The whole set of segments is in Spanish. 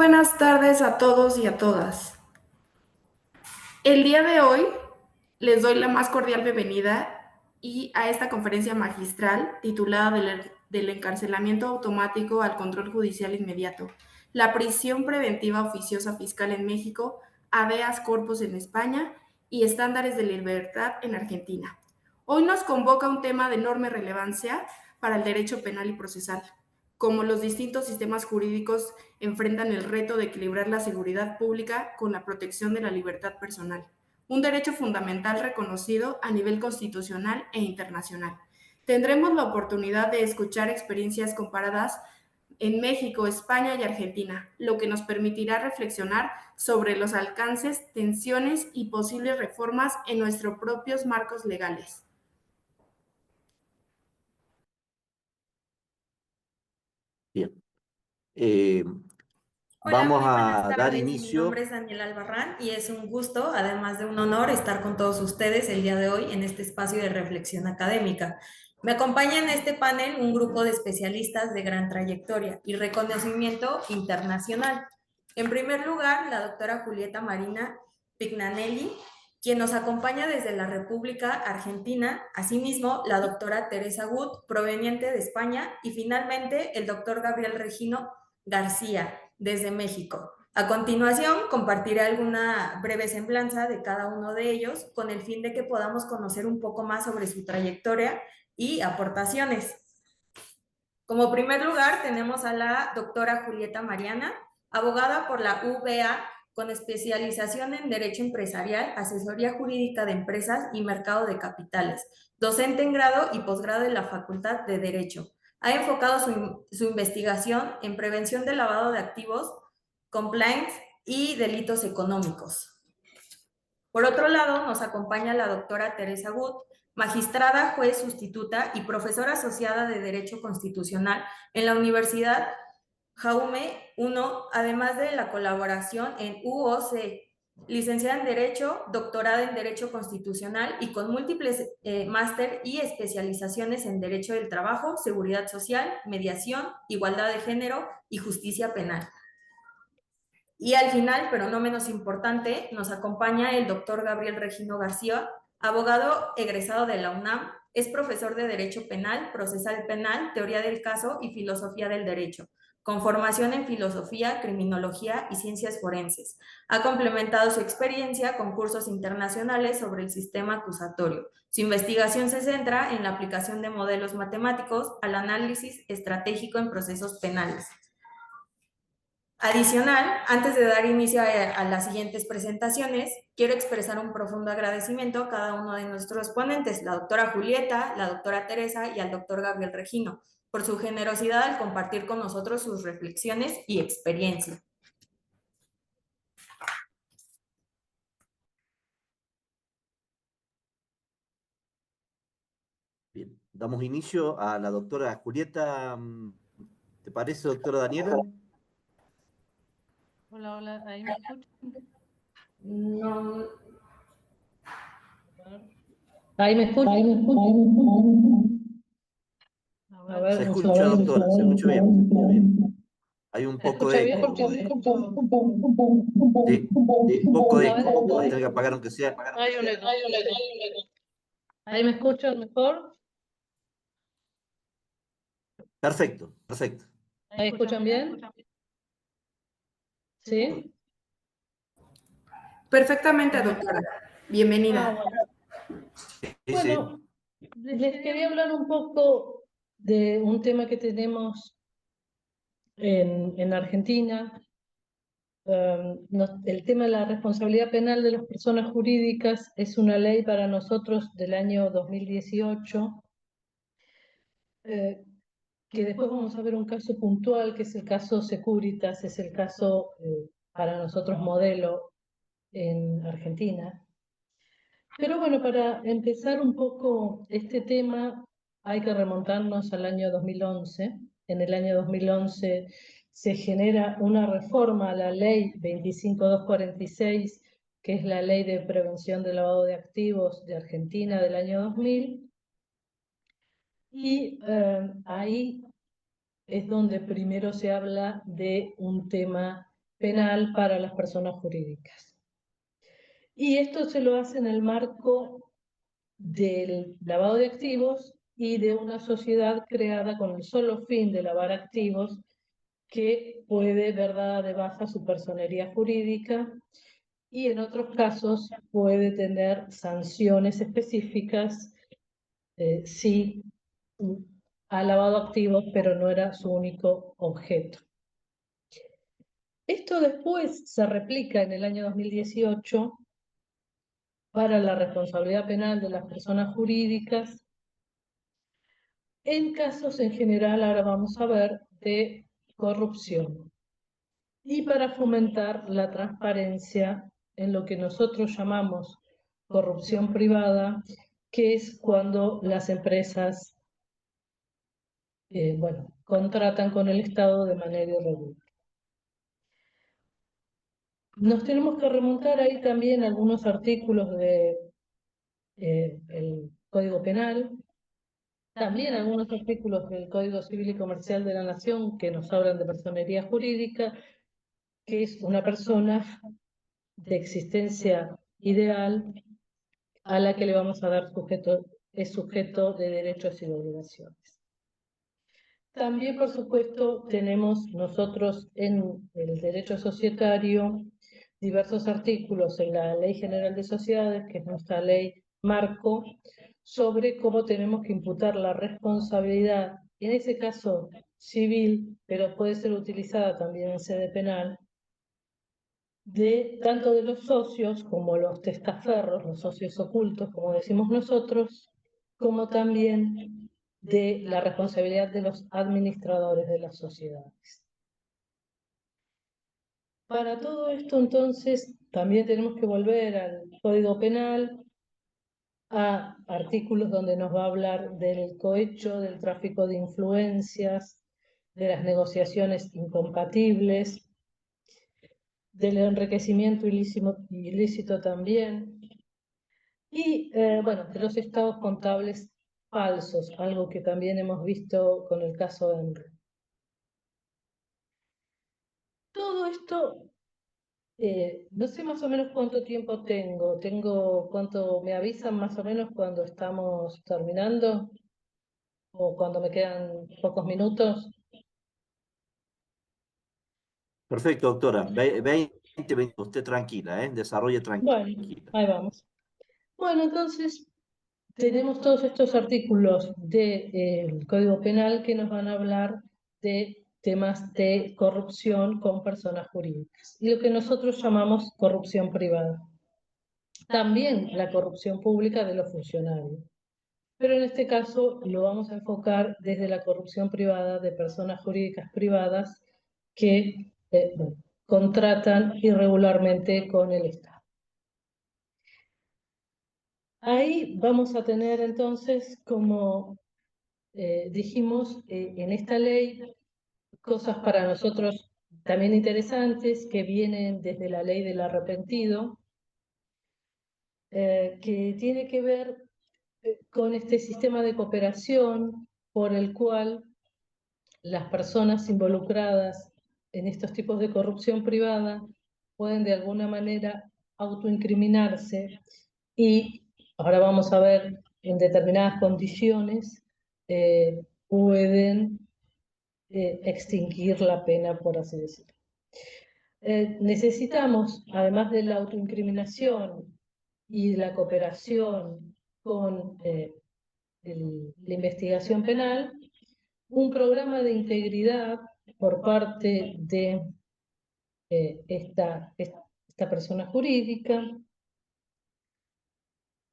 buenas tardes a todos y a todas. El día de hoy les doy la más cordial bienvenida a esta conferencia magistral titulada del encarcelamiento automático al control judicial inmediato, la prisión preventiva oficiosa fiscal en México, habeas corpus en España y estándares de libertad en Argentina. Hoy nos convoca un tema de enorme relevancia para el derecho penal y procesal, como los distintos sistemas jurídicos enfrentan el reto de equilibrar la seguridad pública con la protección de la libertad personal, un derecho fundamental reconocido a nivel constitucional e internacional. Tendremos la oportunidad de escuchar experiencias comparadas en México, España y Argentina, lo que nos permitirá reflexionar sobre los alcances, tensiones y posibles reformas en nuestros propios marcos legales. Bien. Hola, Vamos muy buenas a dar tardes. Mi nombre inicio. es Daniela Albarrán y es un gusto, además de un honor, estar con todos ustedes el día de hoy en este espacio de reflexión académica. Me acompaña en este panel un grupo de especialistas de gran trayectoria y reconocimiento internacional. En primer lugar, la doctora Julieta Marina Pignanelli, quien nos acompaña desde la República Argentina, asimismo la doctora Teresa Gut, proveniente de España, y finalmente el doctor Gabriel Regino García, desde México. A continuación, compartiré alguna breve semblanza de cada uno de ellos con el fin de que podamos conocer un poco más sobre su trayectoria y aportaciones. Como primer lugar, tenemos a la doctora Julieta Mariana, abogada por la UBA con especialización en Derecho Empresarial, Asesoría Jurídica de Empresas y Mercado de Capitales, docente en grado y posgrado en la Facultad de Derecho. Ha enfocado su investigación en prevención del lavado de activos, compliance y delitos económicos. Por otro lado, nos acompaña la doctora Teresa Gut, magistrada, juez sustituta y profesora asociada de Derecho Constitucional en la Universidad Jaume I, además de la colaboración en UOC, licenciada en Derecho, doctorada en Derecho Constitucional y con múltiples máster y especializaciones en Derecho del Trabajo, Seguridad Social, Mediación, Igualdad de Género y Justicia Penal. Y al final, pero no menos importante, nos acompaña el doctor Gabriel Regino García, abogado egresado de la UNAM, es profesor de Derecho Penal, Procesal Penal, Teoría del Caso y Filosofía del Derecho, con formación en Filosofía, Criminología y Ciencias Forenses. Ha complementado su experiencia con cursos internacionales sobre el sistema acusatorio. Su investigación se centra en la aplicación de modelos matemáticos al análisis estratégico en procesos penales. Adicional, antes de dar inicio a las siguientes presentaciones, quiero expresar un profundo agradecimiento a cada uno de nuestros ponentes, la doctora Julieta, la doctora Teresa y al doctor Gabriel Regino, por su generosidad al compartir con nosotros sus reflexiones y experiencia. Bien. Damos inicio a la doctora Julieta. ¿Te parece, doctora Daniela? Hola, hola, ¿ahí me escuchan? No. ¿Ahí me escuchan? A ver, se escucha, doctora, se escucha bien. Hay un poco de eco. Sí, un poco de eco. Va a tener que apagar aunque sea. Hay un eco. ¿Ahí me escuchan mejor? Perfecto, perfecto. ¿Ahí escuchan bien? ¿Sí? Perfectamente, doctora. Bienvenida. Bueno, les quería hablar un poco de un tema que tenemos en Argentina. El tema de la responsabilidad penal de las personas jurídicas es una ley para nosotros del año 2018, que después vamos a ver un caso puntual, que es el caso Securitas, es el caso para nosotros modelo en Argentina. Pero bueno, para empezar un poco este tema hay que remontarnos al año 2011. En el año 2011 se genera una reforma a la ley 25246, que es la ley de prevención del lavado de activos de Argentina del año 2000. Y ahí es donde primero se habla de un tema penal para las personas jurídicas. Y esto se lo hace en el marco del lavado de activos y de una sociedad creada con el solo fin de lavar activos, que puede ver dada de baja su personería jurídica y en otros casos puede tener sanciones específicas si ha lavado activos pero no era su único objeto. Esto después se replica en el año 2018 para la responsabilidad penal de las personas jurídicas en casos en general, ahora vamos a ver, de corrupción, y para fomentar la transparencia en lo que nosotros llamamos corrupción privada, que es cuando las empresas contratan con el Estado de manera irregular. Nos tenemos que remontar ahí también a algunos artículos del Código Penal, también algunos artículos del Código Civil y Comercial de la Nación que nos hablan de personería jurídica, que es una persona de existencia ideal a la que le vamos a dar es sujeto de derechos y de obligaciones. También, por supuesto, tenemos nosotros en el derecho societario diversos artículos en la Ley General de Sociedades, que es nuestra ley marco, sobre cómo tenemos que imputar la responsabilidad, en ese caso civil, pero puede ser utilizada también en sede penal, tanto de los socios como los testaferros, los socios ocultos, como decimos nosotros, como también de la responsabilidad de los administradores de las sociedades. Para todo esto, entonces, también tenemos que volver al Código Penal, a artículos donde nos va a hablar del cohecho, del tráfico de influencias, de las negociaciones incompatibles, del enriquecimiento ilícito también, y de los estados contables falsos, algo que también hemos visto con el caso de Enre. Todo esto, no sé más o menos cuánto tiempo cuánto me avisan más o menos cuando estamos terminando, o cuando me quedan pocos minutos. Perfecto, doctora. 20 minutos, usted tranquila, desarrolle Bueno, tranquila. ahí vamos. Bueno, entonces tenemos todos estos artículos del Código Penal que nos van a hablar de temas de corrupción con personas jurídicas y lo que nosotros llamamos corrupción privada. También la corrupción pública de los funcionarios. Pero en este caso lo vamos a enfocar desde la corrupción privada de personas jurídicas privadas que contratan irregularmente con el Estado. Ahí vamos a tener entonces, como dijimos, en esta ley, cosas para nosotros también interesantes que vienen desde la ley del arrepentido, que tiene que ver con este sistema de cooperación por el cual las personas involucradas en estos tipos de corrupción privada pueden de alguna manera autoincriminarse y, ahora vamos a ver, en determinadas condiciones pueden extinguir la pena, por así decirlo. Necesitamos, además de la autoincriminación y la cooperación con la investigación penal, un programa de integridad por parte de esta persona jurídica,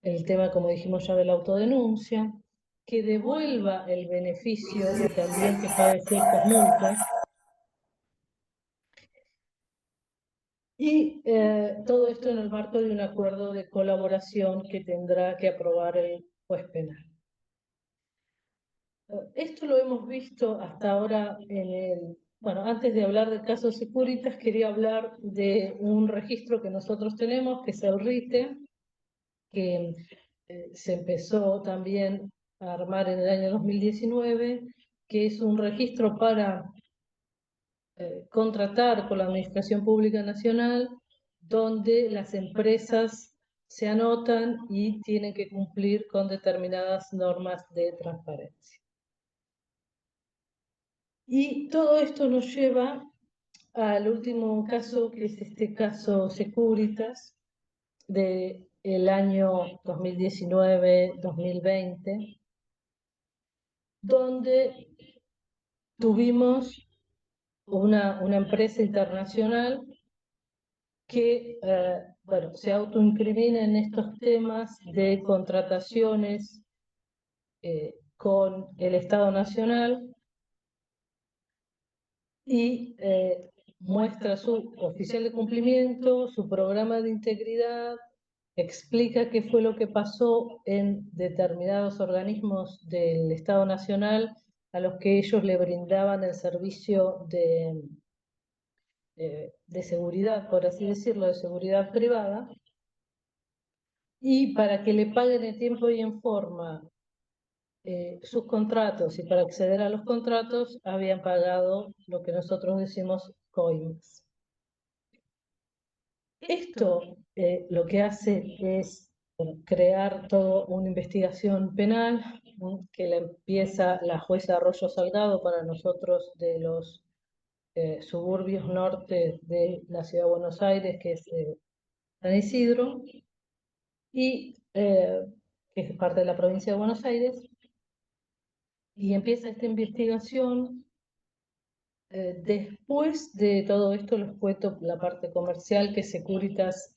el tema, como dijimos ya, de la autodenuncia, que devuelva el beneficio y también que pague ciertas multas, y todo esto en el marco de un acuerdo de colaboración que tendrá que aprobar el juez penal. Esto lo hemos visto hasta ahora antes de hablar del caso Securitas, quería hablar de un registro que nosotros tenemos, que es el RITE, que se empezó también a armar en el año 2019, que es un registro para contratar con la Administración Pública Nacional, donde las empresas se anotan y tienen que cumplir con determinadas normas de transparencia. Y todo esto nos lleva al último caso, que es este caso Securitas, del año 2019-2020, donde tuvimos una empresa internacional que bueno, se autoincrimina en estos temas de contrataciones con el Estado Nacional y muestra su oficial de cumplimiento, su programa de integridad, explica qué fue lo que pasó en determinados organismos del Estado Nacional a los que ellos le brindaban el servicio de seguridad, por así decirlo, de seguridad privada, y para que le paguen en tiempo y en forma sus contratos, y para acceder a los contratos habían pagado lo que nosotros decimos coimas. Esto lo que hace es crear toda una investigación penal, ¿no?, que la empieza la jueza Arroyo Salgado para nosotros de los suburbios norte de la ciudad de Buenos Aires, que es San Isidro, y que es parte de la provincia de Buenos Aires, y empieza esta investigación. Después de todo esto les cuento la parte comercial, que Securitas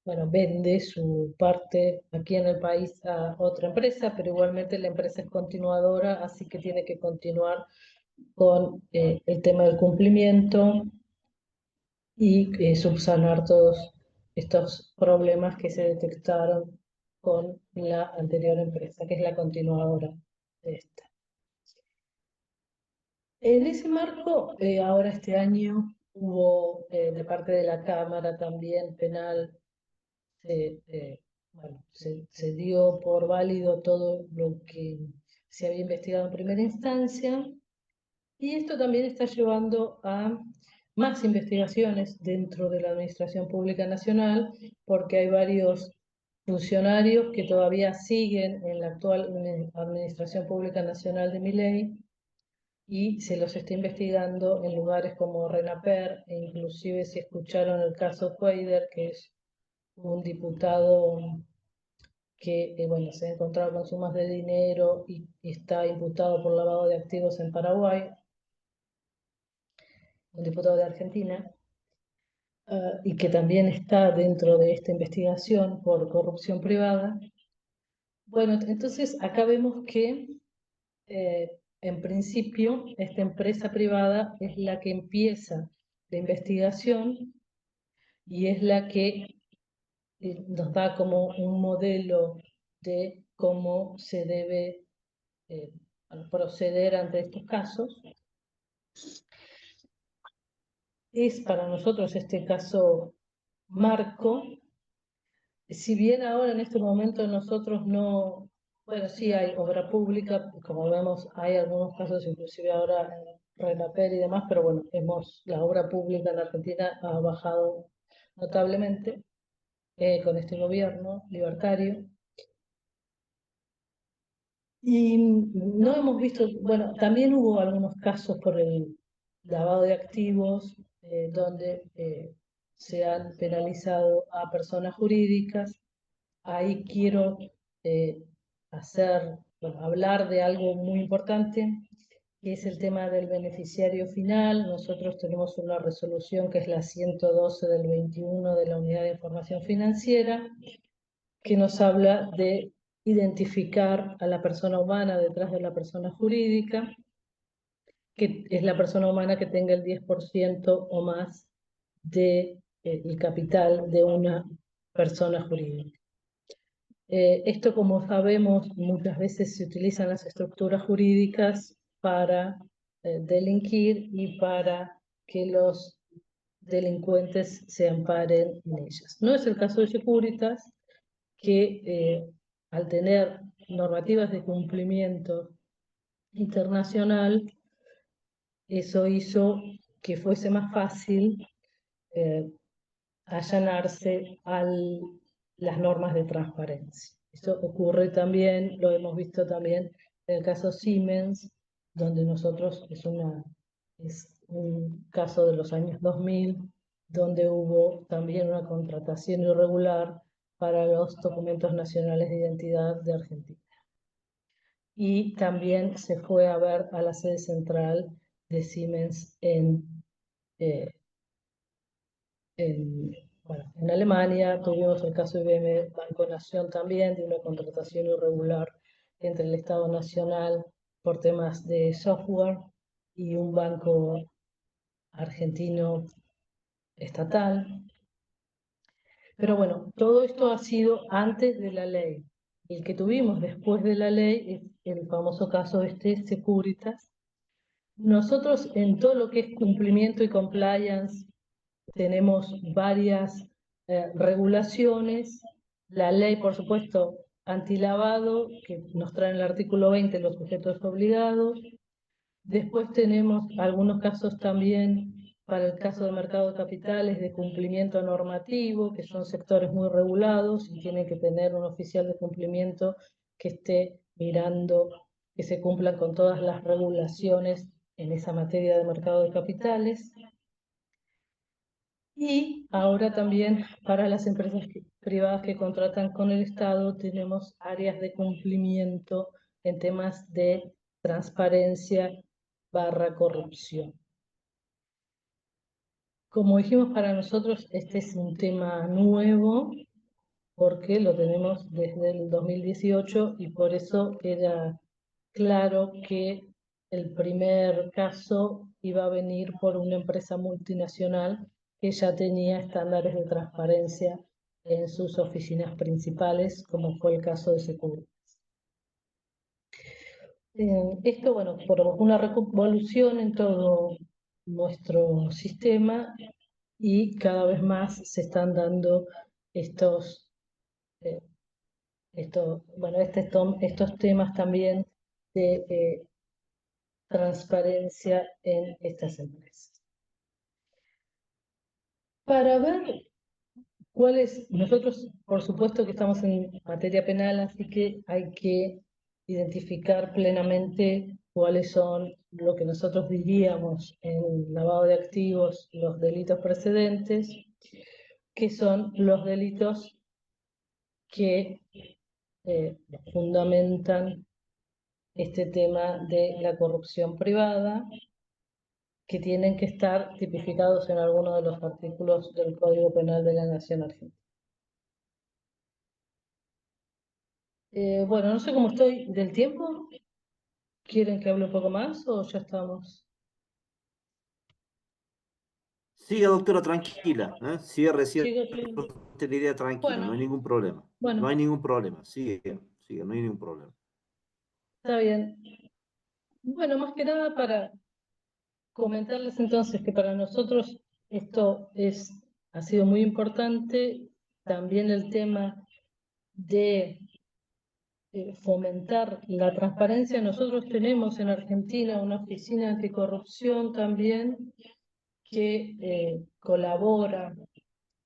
bueno, vende su parte aquí en el país a otra empresa, pero igualmente la empresa es continuadora, así que tiene que continuar con el tema del cumplimiento y subsanar todos estos problemas que se detectaron con la anterior empresa, que es la continuadora de esta. En ese marco, ahora este año hubo de parte de la Cámara también penal, bueno, se dio por válido todo lo que se había investigado en primera instancia, y esto también está llevando a más investigaciones dentro de la Administración Pública Nacional, porque hay varios funcionarios que todavía siguen en la actual Administración Pública Nacional de Milei, y se los está investigando en lugares como RENAPER, e inclusive si escucharon el caso Cuader, que es un diputado que bueno, se ha encontrado con sumas de dinero y está imputado por lavado de activos en Paraguay, un diputado de Argentina, y que también está dentro de esta investigación por corrupción privada. Bueno, entonces acá vemos que en principio esta empresa privada es la que empieza la investigación y es la que nos da como un modelo de cómo se debe proceder ante estos casos. Es para nosotros este caso marco. Si bien ahora en este momento nosotros no, bueno, sí hay obra pública, como vemos hay algunos casos, inclusive ahora en RENAPER y demás, pero bueno, la obra pública en Argentina ha bajado notablemente con este gobierno libertario. Y no hemos visto, bueno, también hubo algunos casos por el lavado de activos, donde se han penalizado a personas jurídicas. Ahí quiero hablar de algo muy importante, que es el tema del beneficiario final. Nosotros tenemos una resolución que es la 112 del 21 de la Unidad de Información Financiera, que nos habla de identificar a la persona humana detrás de la persona jurídica, que es la persona humana que tenga el 10% o más del capital de una persona jurídica. Esto, como sabemos, muchas veces se utilizan las estructuras jurídicas para delinquir y para que los delincuentes se amparen en ellas. No es el caso de Securitas, que al tener normativas de cumplimiento internacional, eso hizo que fuese más fácil allanarse a las normas de transparencia. Eso ocurre también, lo hemos visto también en el caso Siemens, donde nosotros es un caso de los años 2000, donde hubo también una contratación irregular para los documentos nacionales de identidad de Argentina. Y también se fue a ver a la sede central de Siemens en Alemania. Tuvimos el caso de IBM Banco Nación también, de una contratación irregular entre el Estado Nacional por temas de software y un banco argentino estatal. Pero bueno, todo esto ha sido antes de la ley. El que tuvimos después de la ley es el famoso caso Securitas. Nosotros en todo lo que es cumplimiento y compliance tenemos varias regulaciones. La ley, por supuesto, antilavado, que nos trae en el artículo 20 los sujetos obligados. Después tenemos algunos casos también para el caso de mercado de capitales de cumplimiento normativo, que son sectores muy regulados y tienen que tener un oficial de cumplimiento que esté mirando que se cumplan con todas las regulaciones en esa materia de mercado de capitales. Y ahora también para las empresas privadas que contratan con el Estado tenemos áreas de cumplimiento en temas de transparencia / corrupción. Como dijimos, para nosotros este es un tema nuevo porque lo tenemos desde el 2018 y por eso era claro que el primer caso iba a venir por una empresa multinacional que ya tenía estándares de transparencia en sus oficinas principales, como fue el caso de Securitas. Esto, bueno, por una revolución en todo nuestro sistema y cada vez más se están dando estos temas también de transparencia en estas empresas. Para ver nosotros por supuesto que estamos en materia penal, así que hay que identificar plenamente cuáles son lo que nosotros diríamos en lavado de activos, los delitos precedentes, que son los delitos que fundamentan este tema de la corrupción privada, que tienen que estar tipificados en alguno de los artículos del Código Penal de la Nación Argentina. Bueno, no sé cómo estoy del tiempo. ¿Quieren que hable un poco más o ya estamos? Siga, doctora, tranquila. Cierre Sigo. usted la idea tranquila, no hay ningún problema. Bueno. No hay ningún problema. Sigue, no hay ningún problema. Está bien. Bueno, más que nada para comentarles entonces que para nosotros esto ha sido muy importante. También el tema de fomentar la transparencia. Nosotros tenemos en Argentina una oficina anticorrupción también que colabora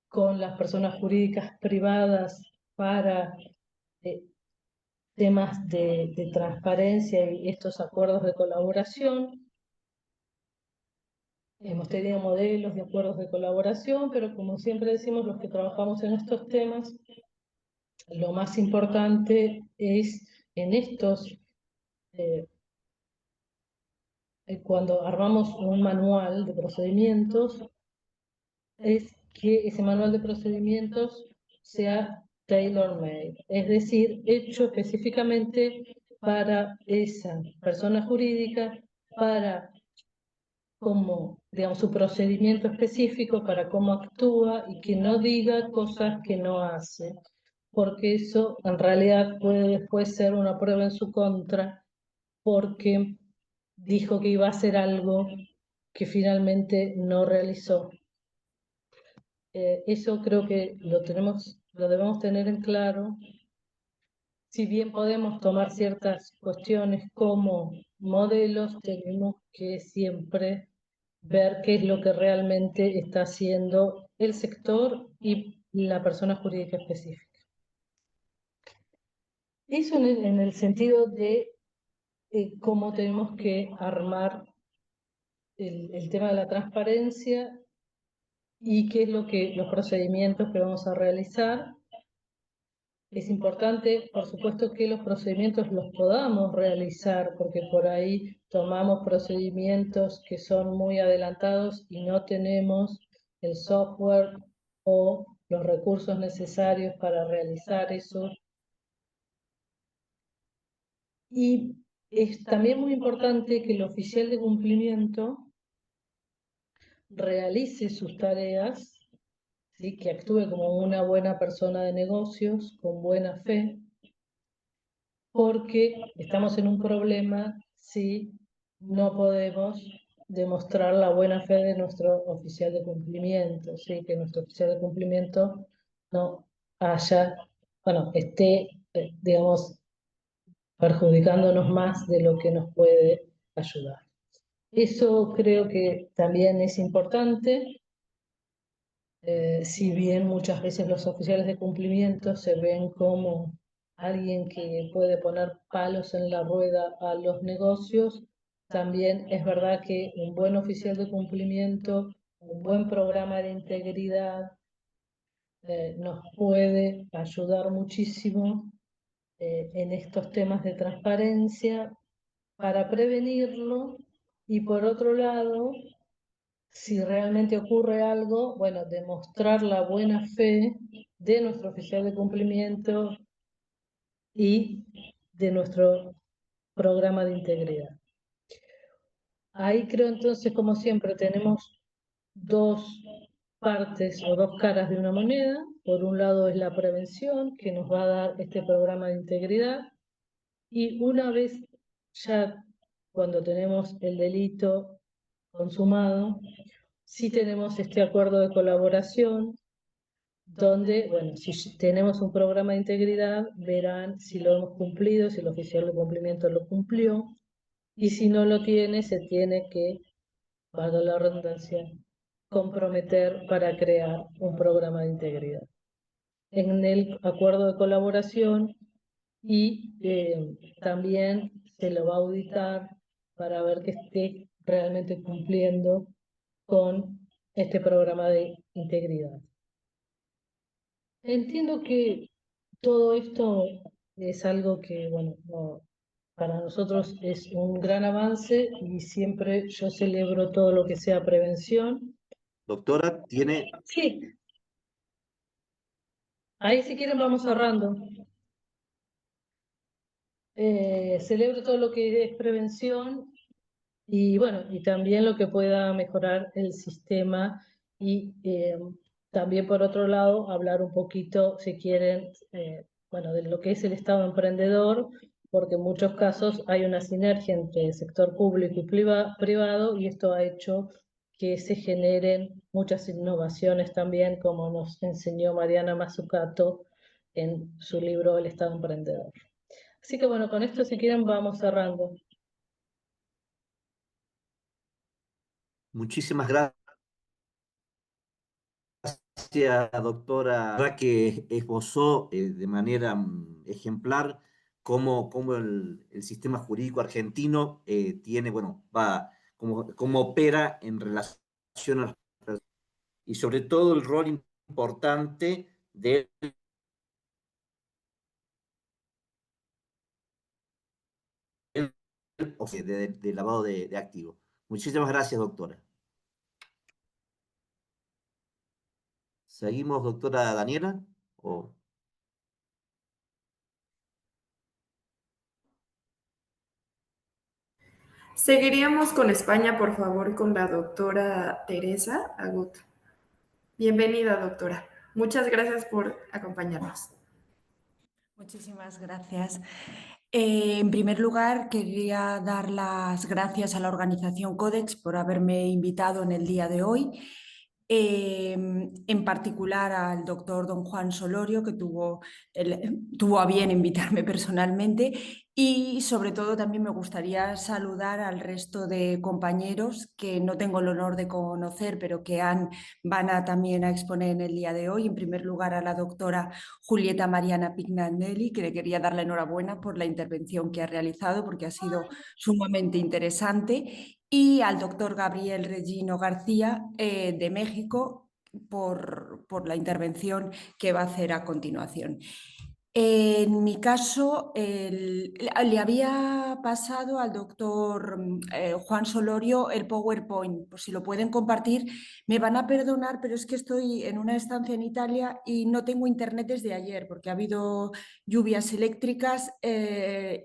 con las personas jurídicas privadas para temas de transparencia y estos acuerdos de colaboración. Hemos tenido modelos de acuerdos de colaboración, pero como siempre decimos los que trabajamos en estos temas, lo más importante es en estos, cuando armamos un manual de procedimientos, es que ese manual de procedimientos sea tailor-made, es decir, hecho específicamente para esa persona jurídica, para digamos, su procedimiento específico, para cómo actúa y que no diga cosas que no hace, porque eso en realidad puede después ser una prueba en su contra, porque dijo que iba a hacer algo que finalmente no realizó. Eso creo que lo debemos tener en claro. Si bien podemos tomar ciertas cuestiones como modelos, tenemos que siempre ver qué es lo que realmente está haciendo el sector y la persona jurídica específica. Eso en el sentido de cómo tenemos que armar el tema de la transparencia y qué es los procedimientos que vamos a realizar. Es importante, por supuesto, que los procedimientos los podamos realizar, porque por ahí tomamos procedimientos que son muy adelantados y no tenemos el software o los recursos necesarios para realizar eso. Y es también muy importante que el oficial de cumplimiento realice sus tareas, ¿sí? Que actúe como una buena persona de negocios, con buena fe, porque estamos en un problema si no podemos demostrar la buena fe de nuestro oficial de cumplimiento, ¿sí? Que nuestro oficial de cumplimiento no esté, digamos, perjudicándonos más de lo que nos puede ayudar. Eso creo que también es importante. Si bien muchas veces los oficiales de cumplimiento se ven como alguien que puede poner palos en la rueda a los negocios, también es verdad que un buen oficial de cumplimiento, un buen programa de integridad, nos puede ayudar muchísimo en estos temas de transparencia para prevenirlo, y por otro lado, si realmente ocurre algo, bueno, demostrar la buena fe de nuestro oficial de cumplimiento y de nuestro programa de integridad. Ahí creo entonces, como siempre, tenemos dos partes o dos caras de una moneda. Por un lado es la prevención que nos va a dar este programa de integridad, y una vez ya cuando tenemos el delito consumado, sí tenemos este acuerdo de colaboración, donde, bueno, si tenemos un programa de integridad, verán si lo hemos cumplido, si el oficial de cumplimiento lo cumplió, y si no lo tiene, se tiene que, valga la redundancia, comprometer para crear un programa de integridad. En el acuerdo de colaboración y también se lo va a auditar para ver que esté realmente cumpliendo con este programa de integridad. Entiendo que todo esto es algo que, bueno, para nosotros es un gran avance, y siempre yo celebro todo lo que sea prevención. Doctora, tiene... Sí, ahí si quieren vamos cerrando. Celebro todo lo que es prevención, y bueno, y también lo que pueda mejorar el sistema, y también por otro lado hablar un poquito, si quieren, bueno, de lo que es el Estado emprendedor, porque en muchos casos hay una sinergia entre el sector público y privado, y esto ha hecho que se generen muchas innovaciones también, como nos enseñó Mariana Mazzucato en su libro El Estado emprendedor. Así que bueno, con esto si quieren vamos cerrando. Muchísimas gracias, doctora. La verdad que esbozó de manera ejemplar cómo el sistema jurídico argentino tiene, bueno, cómo opera en relación a las personas, y sobre todo el rol importante de lavado de activos. Muchísimas gracias, doctora. ¿Seguimos, doctora Daniela? ¿O? Seguiríamos con España, por favor, con la doctora Teresa Agut. Bienvenida, doctora. Muchas gracias por acompañarnos. Muchísimas gracias. En primer lugar, quería dar las gracias a la organización Codex por haberme invitado en el día de hoy. en particular al doctor don Juan Solorio, que tuvo a bien invitarme personalmente, y sobre todo también me gustaría saludar al resto de compañeros que no tengo el honor de conocer, pero que van también a exponer en el día de hoy. En primer lugar, a la doctora Julieta Mariana Pignanelli, que le quería dar la enhorabuena por la intervención que ha realizado, porque ha sido sumamente interesante, y al doctor Gabriel Regino García de México por la intervención que va a hacer a continuación. En mi caso, le había pasado al doctor Juan Solorio el PowerPoint, por si lo pueden compartir. Me van a perdonar, pero es que estoy en una estancia en Italia y no tengo internet desde ayer porque ha habido lluvias eléctricas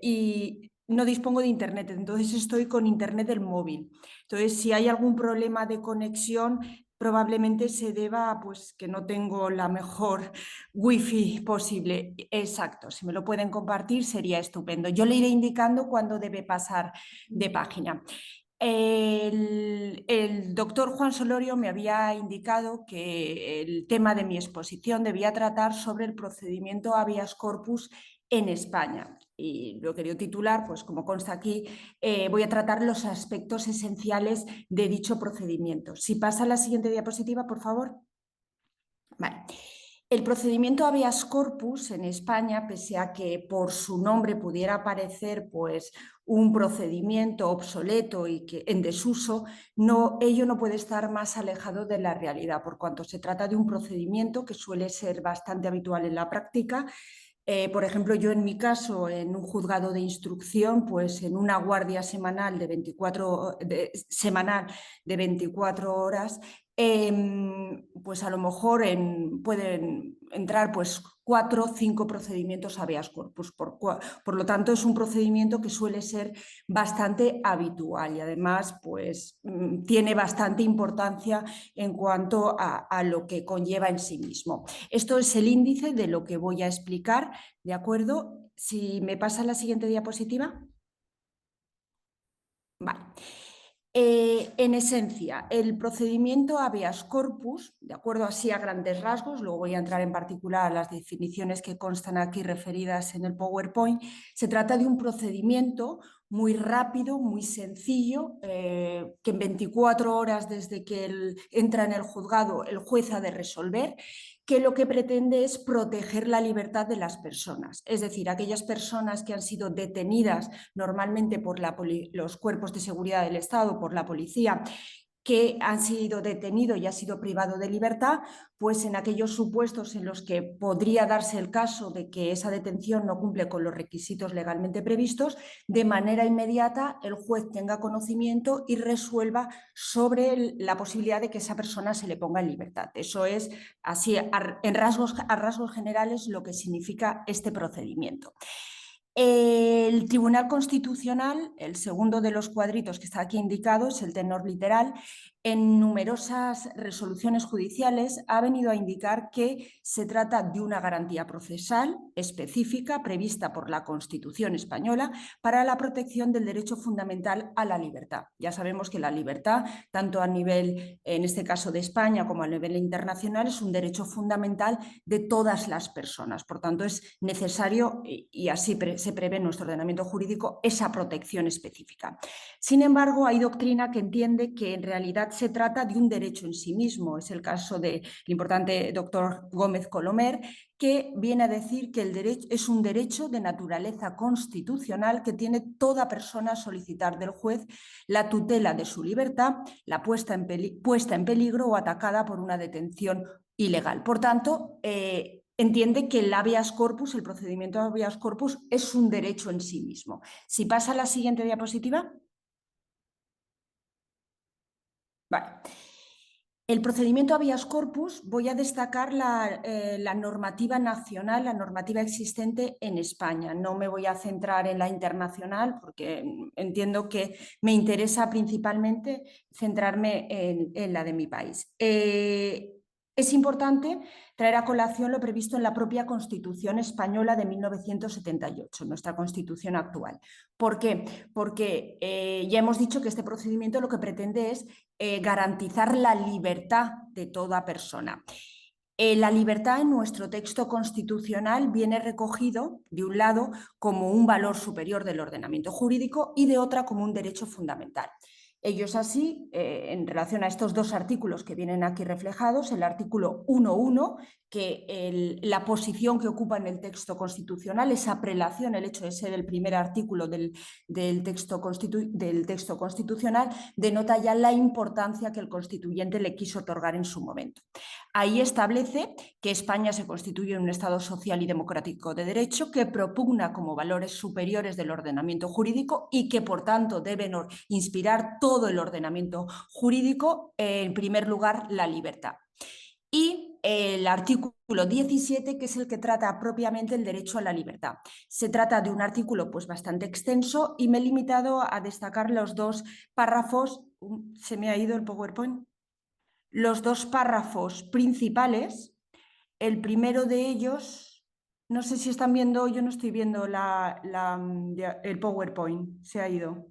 y no dispongo de internet, entonces estoy con internet del móvil. Entonces, si hay algún problema de conexión, probablemente se deba a pues, que no tengo la mejor wifi posible. Exacto, si me lo pueden compartir sería estupendo. Yo le iré indicando cuándo debe pasar de página. El doctor Juan Solorio me había indicado que el tema de mi exposición debía tratar sobre el procedimiento habeas corpus en España. Y lo he querido titular, pues como consta aquí, voy a tratar los aspectos esenciales de dicho procedimiento. Si pasa la siguiente diapositiva, por favor. Vale. El procedimiento habeas corpus en España, pese a que por su nombre pudiera parecer pues, un procedimiento obsoleto y que en desuso, ello no puede estar más alejado de la realidad, por cuanto se trata de un procedimiento que suele ser bastante habitual en la práctica. Por ejemplo, yo en mi caso, en un juzgado de instrucción, pues en una guardia semanal de 24 horas, pues a lo mejor pueden entrar pues 4 o 5 procedimientos habeas corpus. Por lo tanto, es un procedimiento que suele ser bastante habitual y además pues, tiene bastante importancia en cuanto a lo que conlleva en sí mismo. Esto es el índice de lo que voy a explicar, ¿de acuerdo? Si me pasa la siguiente diapositiva. Vale. En esencia, el procedimiento habeas corpus, de acuerdo así a grandes rasgos, luego voy a entrar en particular a las definiciones que constan aquí referidas en el PowerPoint, se trata de un procedimiento muy rápido, muy sencillo, que en 24 horas desde que entra en el juzgado el juez ha de resolver, que lo que pretende es proteger la libertad de las personas, es decir, aquellas personas que han sido detenidas normalmente por los cuerpos de seguridad del Estado, por la policía, que han sido detenidos y ha sido privado de libertad, pues en aquellos supuestos en los que podría darse el caso de que esa detención no cumple con los requisitos legalmente previstos, de manera inmediata el juez tenga conocimiento y resuelva sobre la posibilidad de que esa persona se le ponga en libertad. Eso es, así, a rasgos generales, lo que significa este procedimiento. El Tribunal Constitucional, el segundo de los cuadritos que está aquí indicado, es el tenor literal, en numerosas resoluciones judiciales ha venido a indicar que se trata de una garantía procesal específica prevista por la Constitución española para la protección del derecho fundamental a la libertad. Ya sabemos que la libertad, tanto a nivel, en este caso de España, como a nivel internacional, es un derecho fundamental de todas las personas. Por tanto, es necesario, y así se prevé en nuestro ordenamiento jurídico, esa protección específica. Sin embargo, hay doctrina que entiende que en realidad se trata de un derecho en sí mismo. Es el caso del importante doctor Gómez Colomer, que viene a decir que el derecho es un derecho de naturaleza constitucional que tiene toda persona a solicitar del juez la tutela de su libertad, la puesta en peligro o atacada por una detención ilegal. Por tanto, entiende que el habeas corpus, el procedimiento de habeas corpus, es un derecho en sí mismo. Si pasa a la siguiente diapositiva. Vale. El procedimiento habeas corpus, voy a destacar la normativa nacional, la normativa existente en España. No me voy a centrar en la internacional porque entiendo que me interesa principalmente centrarme en la de mi país. Es importante traer a colación lo previsto en la propia Constitución española de 1978, nuestra Constitución actual. ¿Por qué? Porque ya hemos dicho que este procedimiento lo que pretende es garantizar la libertad de toda persona. La libertad en nuestro texto constitucional viene recogido, de un lado, como un valor superior del ordenamiento jurídico y de otra como un derecho fundamental. Ello es así, en relación a estos dos artículos que vienen aquí reflejados, el artículo 1.1, que la posición que ocupa en el texto constitucional, esa prelación, el hecho de ser el primer artículo del texto constitucional, denota ya la importancia que el constituyente le quiso otorgar en su momento. Ahí establece que España se constituye en un Estado social y democrático de derecho que propugna como valores superiores del ordenamiento jurídico y que, por tanto, deben inspirar todo el ordenamiento jurídico, en primer lugar, la libertad. Y el artículo 17, que es el que trata propiamente el derecho a la libertad. Se trata de un artículo pues, bastante extenso y me he limitado a destacar los dos párrafos. ¿Se me ha ido el PowerPoint? Los dos párrafos principales. El primero de ellos, no sé si están viendo, yo no estoy viendo el PowerPoint, se ha ido.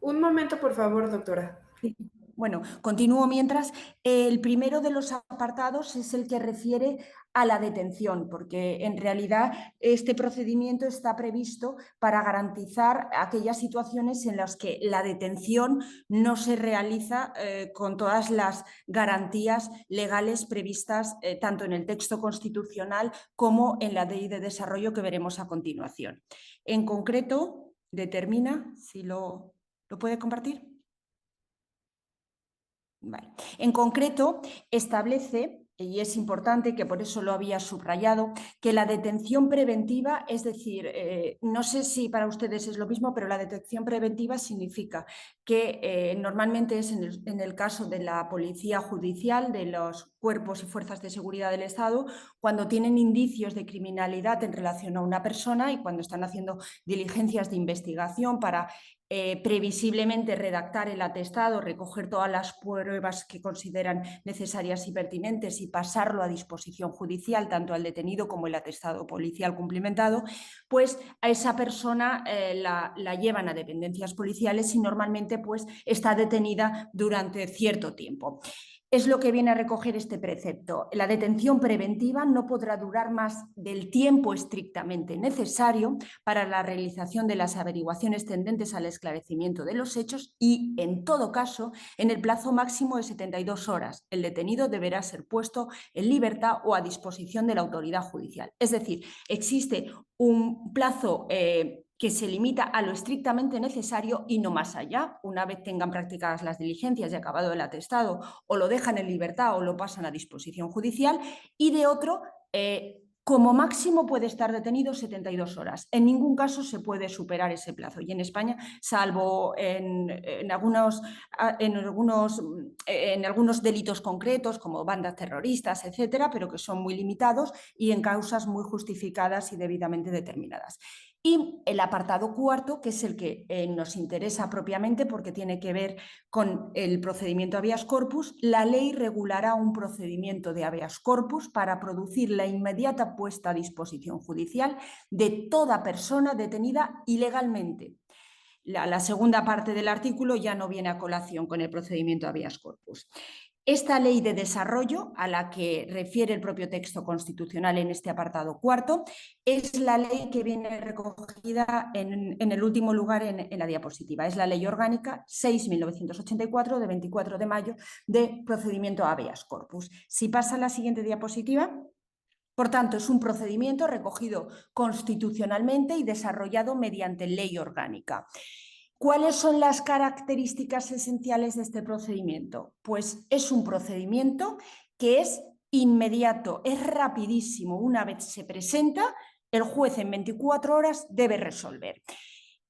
Un momento, por favor, doctora. Sí. Bueno, continúo mientras. El primero de los apartados es el que refiere a la detención, porque en realidad este procedimiento está previsto para garantizar aquellas situaciones en las que la detención no se realiza con todas las garantías legales previstas tanto en el texto constitucional como en la Ley de Desarrollo que veremos a continuación. En concreto, determina, si lo puede compartir. Vale. En concreto, establece, y es importante, que por eso lo había subrayado, que la detención preventiva, es decir, no sé si para ustedes es lo mismo, pero la detención preventiva significa que normalmente es en el caso de la policía judicial, de los cuerpos y fuerzas de seguridad del Estado, cuando tienen indicios de criminalidad en relación a una persona y cuando están haciendo diligencias de investigación para previsiblemente redactar el atestado, recoger todas las pruebas que consideran necesarias y pertinentes y pasarlo a disposición judicial, tanto al detenido como el atestado policial cumplimentado, pues a esa persona la llevan a dependencias policiales y normalmente pues está detenida durante cierto tiempo. Es lo que viene a recoger este precepto. La detención preventiva no podrá durar más del tiempo estrictamente necesario para la realización de las averiguaciones tendentes al esclarecimiento de los hechos y, en todo caso, en el plazo máximo de 72 horas. El detenido deberá ser puesto en libertad o a disposición de la autoridad judicial. Es decir, existe un plazo que se limita a lo estrictamente necesario y no más allá. Una vez tengan practicadas las diligencias y acabado el atestado, o lo dejan en libertad o lo pasan a disposición judicial, y de otro, como máximo puede estar detenido 72 horas. En ningún caso se puede superar ese plazo. Y en España, salvo en algunos delitos concretos, como bandas terroristas, etcétera, pero que son muy limitados y en causas muy justificadas y debidamente determinadas. Y el apartado cuarto, que es el que nos interesa propiamente porque tiene que ver con el procedimiento habeas corpus, la ley regulará un procedimiento de habeas corpus para producir la inmediata puesta a disposición judicial de toda persona detenida ilegalmente. La segunda parte del artículo ya no viene a colación con el procedimiento habeas corpus. Esta ley de desarrollo, a la que refiere el propio texto constitucional en este apartado cuarto, es la ley que viene recogida en el último lugar en la diapositiva. Es la Ley Orgánica 6/1984 de 24 de mayo de procedimiento habeas corpus. Si pasa a la siguiente diapositiva. Por tanto, es un procedimiento recogido constitucionalmente y desarrollado mediante ley orgánica. ¿Cuáles son las características esenciales de este procedimiento? Pues es un procedimiento que es inmediato, es rapidísimo. Una vez se presenta, el juez en 24 horas debe resolver.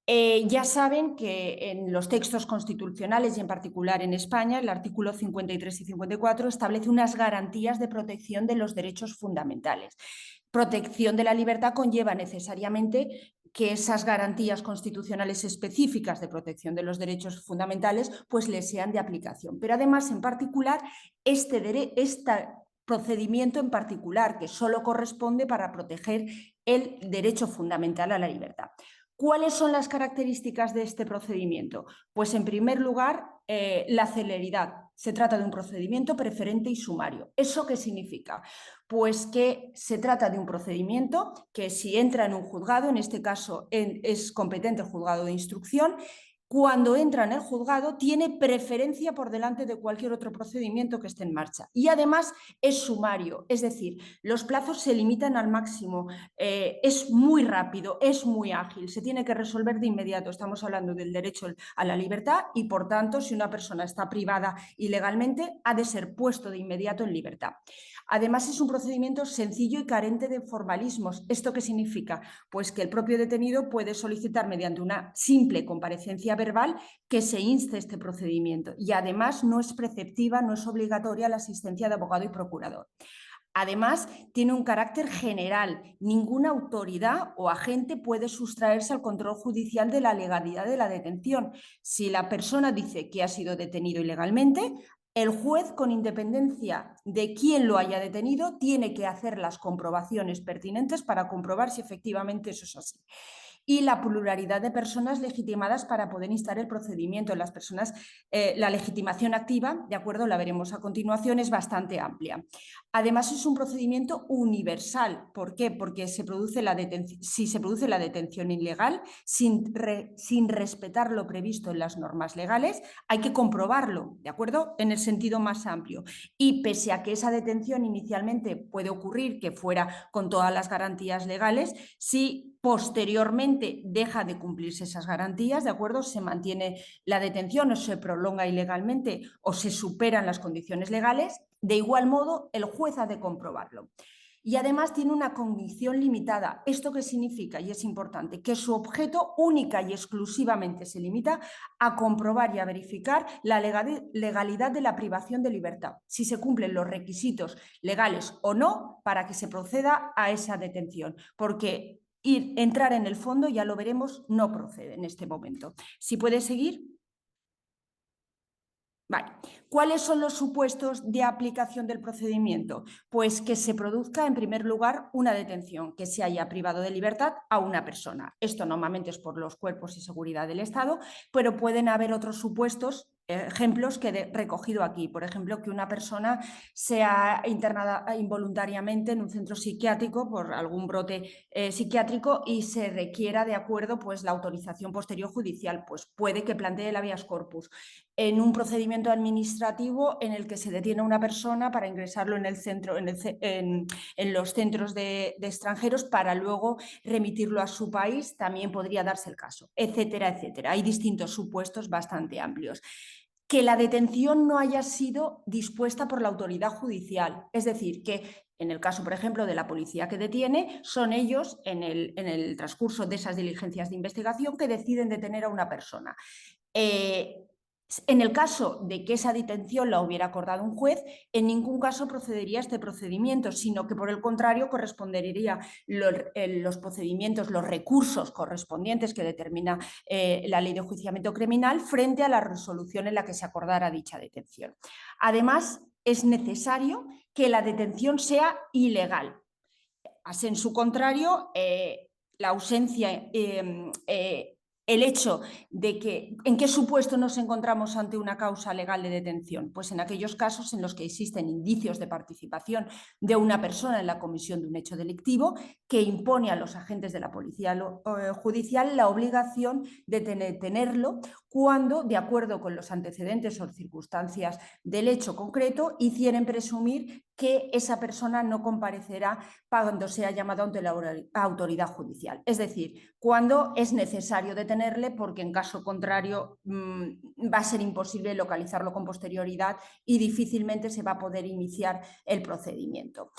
Ya saben que en los textos constitucionales y en particular en España, el artículo 53 y 54 establece unas garantías de protección de los derechos fundamentales. Protección de la libertad conlleva necesariamente que esas garantías constitucionales específicas de protección de los derechos fundamentales pues les sean de aplicación. Pero además, en particular, este procedimiento en particular, que solo corresponde para proteger el derecho fundamental a la libertad. ¿Cuáles son las características de este procedimiento? Pues en primer lugar, la celeridad. Se trata de un procedimiento preferente y sumario. ¿Eso qué significa? Pues que se trata de un procedimiento que si entra en un juzgado, en este caso es competente el juzgado de instrucción, cuando entra en el juzgado tiene preferencia por delante de cualquier otro procedimiento que esté en marcha. Y además es sumario, es decir, los plazos se limitan al máximo, es muy rápido, es muy ágil, se tiene que resolver de inmediato. Estamos hablando del derecho a la libertad y, por tanto, si una persona está privada ilegalmente, ha de ser puesto de inmediato en libertad. Además, es un procedimiento sencillo y carente de formalismos. ¿Esto qué significa? Pues que el propio detenido puede solicitar mediante una simple comparecencia verbal que se inste este procedimiento y además no es preceptiva, no es obligatoria la asistencia de abogado y procurador. Además, tiene un carácter general. Ninguna autoridad o agente puede sustraerse al control judicial de la legalidad de la detención. Si la persona dice que ha sido detenido ilegalmente, el juez, con independencia de quién lo haya detenido, tiene que hacer las comprobaciones pertinentes para comprobar si efectivamente eso es así. Y la pluralidad de personas legitimadas para poder instar el procedimiento. Las personas, la legitimación activa, de acuerdo, la veremos a continuación, es bastante amplia. Además, es un procedimiento universal. ¿Por qué? Porque si se produce la detención ilegal sin respetar lo previsto en las normas legales, hay que comprobarlo, ¿de acuerdo? En el sentido más amplio. Y pese a que esa detención inicialmente puede ocurrir que fuera con todas las garantías legales, si posteriormente deja de cumplirse esas garantías, ¿de acuerdo? Se mantiene la detención o se prolonga ilegalmente o se superan las condiciones legales, de igual modo el juez ha de comprobarlo. Y además tiene una condición limitada. ¿Esto qué significa? Y es importante, que su objeto única y exclusivamente se limita a comprobar y a verificar la legalidad de la privación de libertad, si se cumplen los requisitos legales o no para que se proceda a esa detención, porque entrar en el fondo, ya lo veremos, no procede en este momento. Si puede seguir. Vale. ¿Cuáles son los supuestos de aplicación del procedimiento? Pues que se produzca, en primer lugar, una detención, que se haya privado de libertad a una persona. Esto normalmente es por los cuerpos y seguridad del Estado, pero pueden haber otros supuestos, ejemplos que he recogido aquí. Por ejemplo, que una persona sea internada involuntariamente en un centro psiquiátrico por algún brote psiquiátrico y se requiera, de acuerdo, pues la autorización posterior judicial. Pues puede que plantee el habeas corpus en un procedimiento administrativo en el que se detiene a una persona para ingresarlo en los centros de extranjeros para luego remitirlo a su país, también podría darse el caso, etcétera, etcétera. Hay distintos supuestos bastante amplios. Que la detención no haya sido dispuesta por la autoridad judicial, es decir, que en el caso, por ejemplo, de la policía que detiene, son ellos, en el transcurso de esas diligencias de investigación, que deciden detener a una persona. En el caso de que esa detención la hubiera acordado un juez, en ningún caso procedería a este procedimiento, sino que por el contrario correspondería los procedimientos, los recursos correspondientes que determina la Ley de Enjuiciamiento Criminal frente a la resolución en la que se acordara dicha detención. Además, es necesario que la detención sea ilegal. En su contrario, la ausencia... el hecho de que, ¿en qué supuesto nos encontramos ante una causa legal de detención? Pues en aquellos casos en los que existen indicios de participación de una persona en la comisión de un hecho delictivo que impone a los agentes de la policía judicial la obligación de detenerlo cuando, de acuerdo con los antecedentes o circunstancias del hecho concreto, hicieren presumir que esa persona no comparecerá cuando sea llamado ante la autoridad judicial. Es decir, cuando es necesario detenerle porque en caso contrario va a ser imposible localizarlo con posterioridad y difícilmente se va a poder iniciar el procedimiento.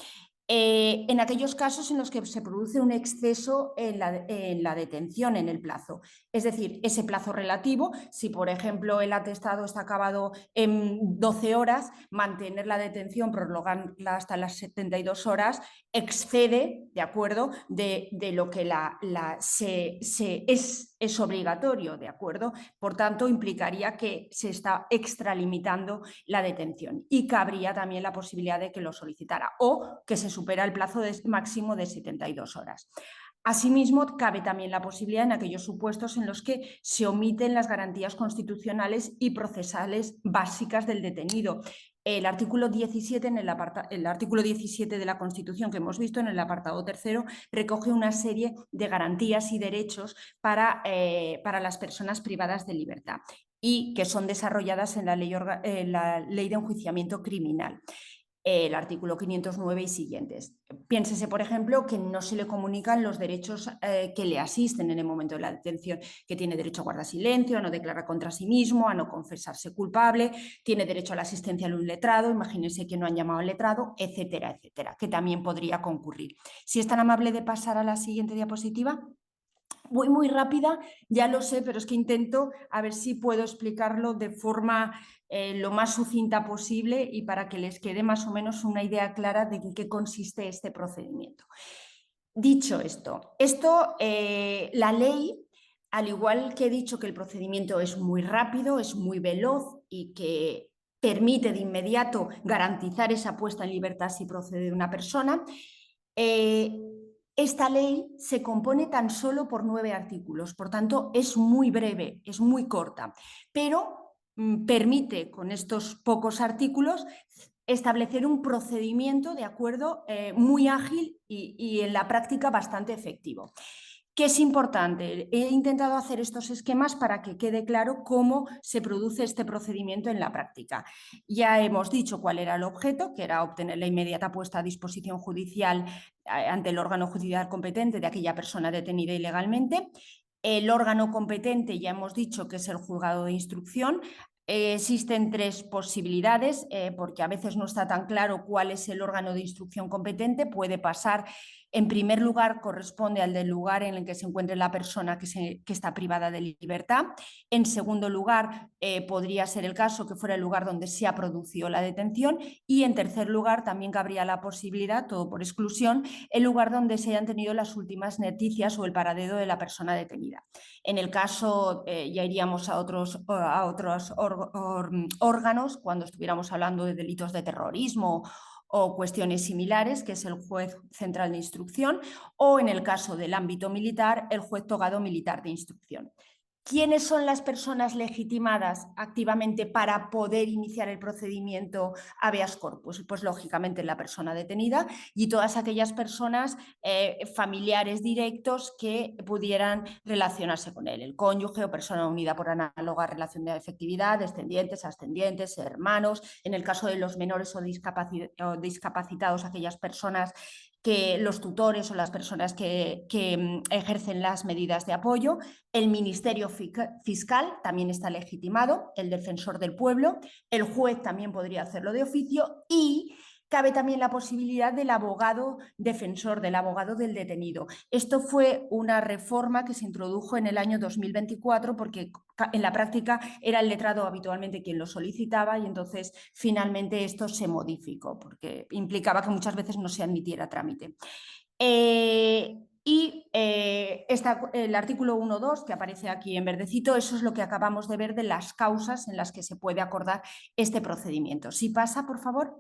en aquellos casos en los que se produce un exceso en la detención, en el plazo. Es decir, ese plazo relativo, si por ejemplo el atestado está acabado en 12 horas, mantener la detención, prolongarla hasta las 72 horas, excede, ¿de acuerdo?, de lo que es obligatorio, ¿de acuerdo? Por tanto, implicaría que se está extralimitando la detención y cabría también la posibilidad de que lo solicitara o que se supera el plazo máximo de 72 horas. Asimismo, cabe también la posibilidad en aquellos supuestos en los que se omiten las garantías constitucionales y procesales básicas del detenido. El artículo 17, el artículo 17 de la Constitución que hemos visto en el apartado tercero recoge una serie de garantías y derechos para las personas privadas de libertad y que son desarrolladas en la ley de enjuiciamiento criminal. El artículo 509 y siguientes. Piénsese, por ejemplo, que no se le comunican los derechos que le asisten en el momento de la detención, que tiene derecho a guardar silencio, a no declarar contra sí mismo, a no confesarse culpable, tiene derecho a la asistencia de un letrado, imagínense que no han llamado al letrado, etcétera, etcétera, que también podría concurrir. Si es tan amable de pasar a la siguiente diapositiva. Voy muy rápida, ya lo sé, pero es que intento a ver si puedo explicarlo de forma lo más sucinta posible y para que les quede más o menos una idea clara de en qué consiste este procedimiento. Dicho esto, la ley, al igual que he dicho que el procedimiento es muy rápido, es muy veloz y que permite de inmediato garantizar esa puesta en libertad si procede una persona, esta ley se compone tan solo por 9 artículos, por tanto es muy breve, es muy corta, pero permite con estos pocos artículos establecer un procedimiento, de acuerdo, muy ágil y en la práctica bastante efectivo. ¿Qué es importante? He intentado hacer estos esquemas para que quede claro cómo se produce este procedimiento en la práctica. Ya hemos dicho cuál era el objeto, que era obtener la inmediata puesta a disposición judicial ante el órgano judicial competente de aquella persona detenida ilegalmente. El órgano competente ya hemos dicho que es el juzgado de instrucción. Existen 3 posibilidades, porque a veces no está tan claro cuál es el órgano de instrucción competente. Puede pasar, en primer lugar, corresponde al del lugar en el que se encuentre la persona que está privada de libertad. En segundo lugar, podría ser el caso que fuera el lugar donde se ha producido la detención. Y en tercer lugar, también cabría la posibilidad, todo por exclusión, el lugar donde se hayan tenido las últimas noticias o el paradero de la persona detenida. En el caso, ya iríamos a otros órganos cuando estuviéramos hablando de delitos de terrorismo o cuestiones similares, que es el juez central de instrucción, o en el caso del ámbito militar, el juez togado militar de instrucción. ¿Quiénes son las personas legitimadas activamente para poder iniciar el procedimiento habeas corpus? Pues lógicamente la persona detenida y todas aquellas personas familiares directos que pudieran relacionarse con él, el cónyuge o persona unida por análoga relación de efectividad, descendientes, ascendientes, hermanos, en el caso de los menores o discapacitados, aquellas personas que los tutores o las personas que ejercen las medidas de apoyo. El Ministerio Fiscal también está legitimado, el defensor del pueblo, el juez también podría hacerlo de oficio y cabe también la posibilidad del abogado defensor, del abogado del detenido. Esto fue una reforma que se introdujo en el año 2024 porque en la práctica era el letrado habitualmente quien lo solicitaba y entonces finalmente esto se modificó porque implicaba que muchas veces no se admitiera trámite. El artículo 1.2 que aparece aquí en verdecito, eso es lo que acabamos de ver de las causas en las que se puede acordar este procedimiento. Si pasa, por favor.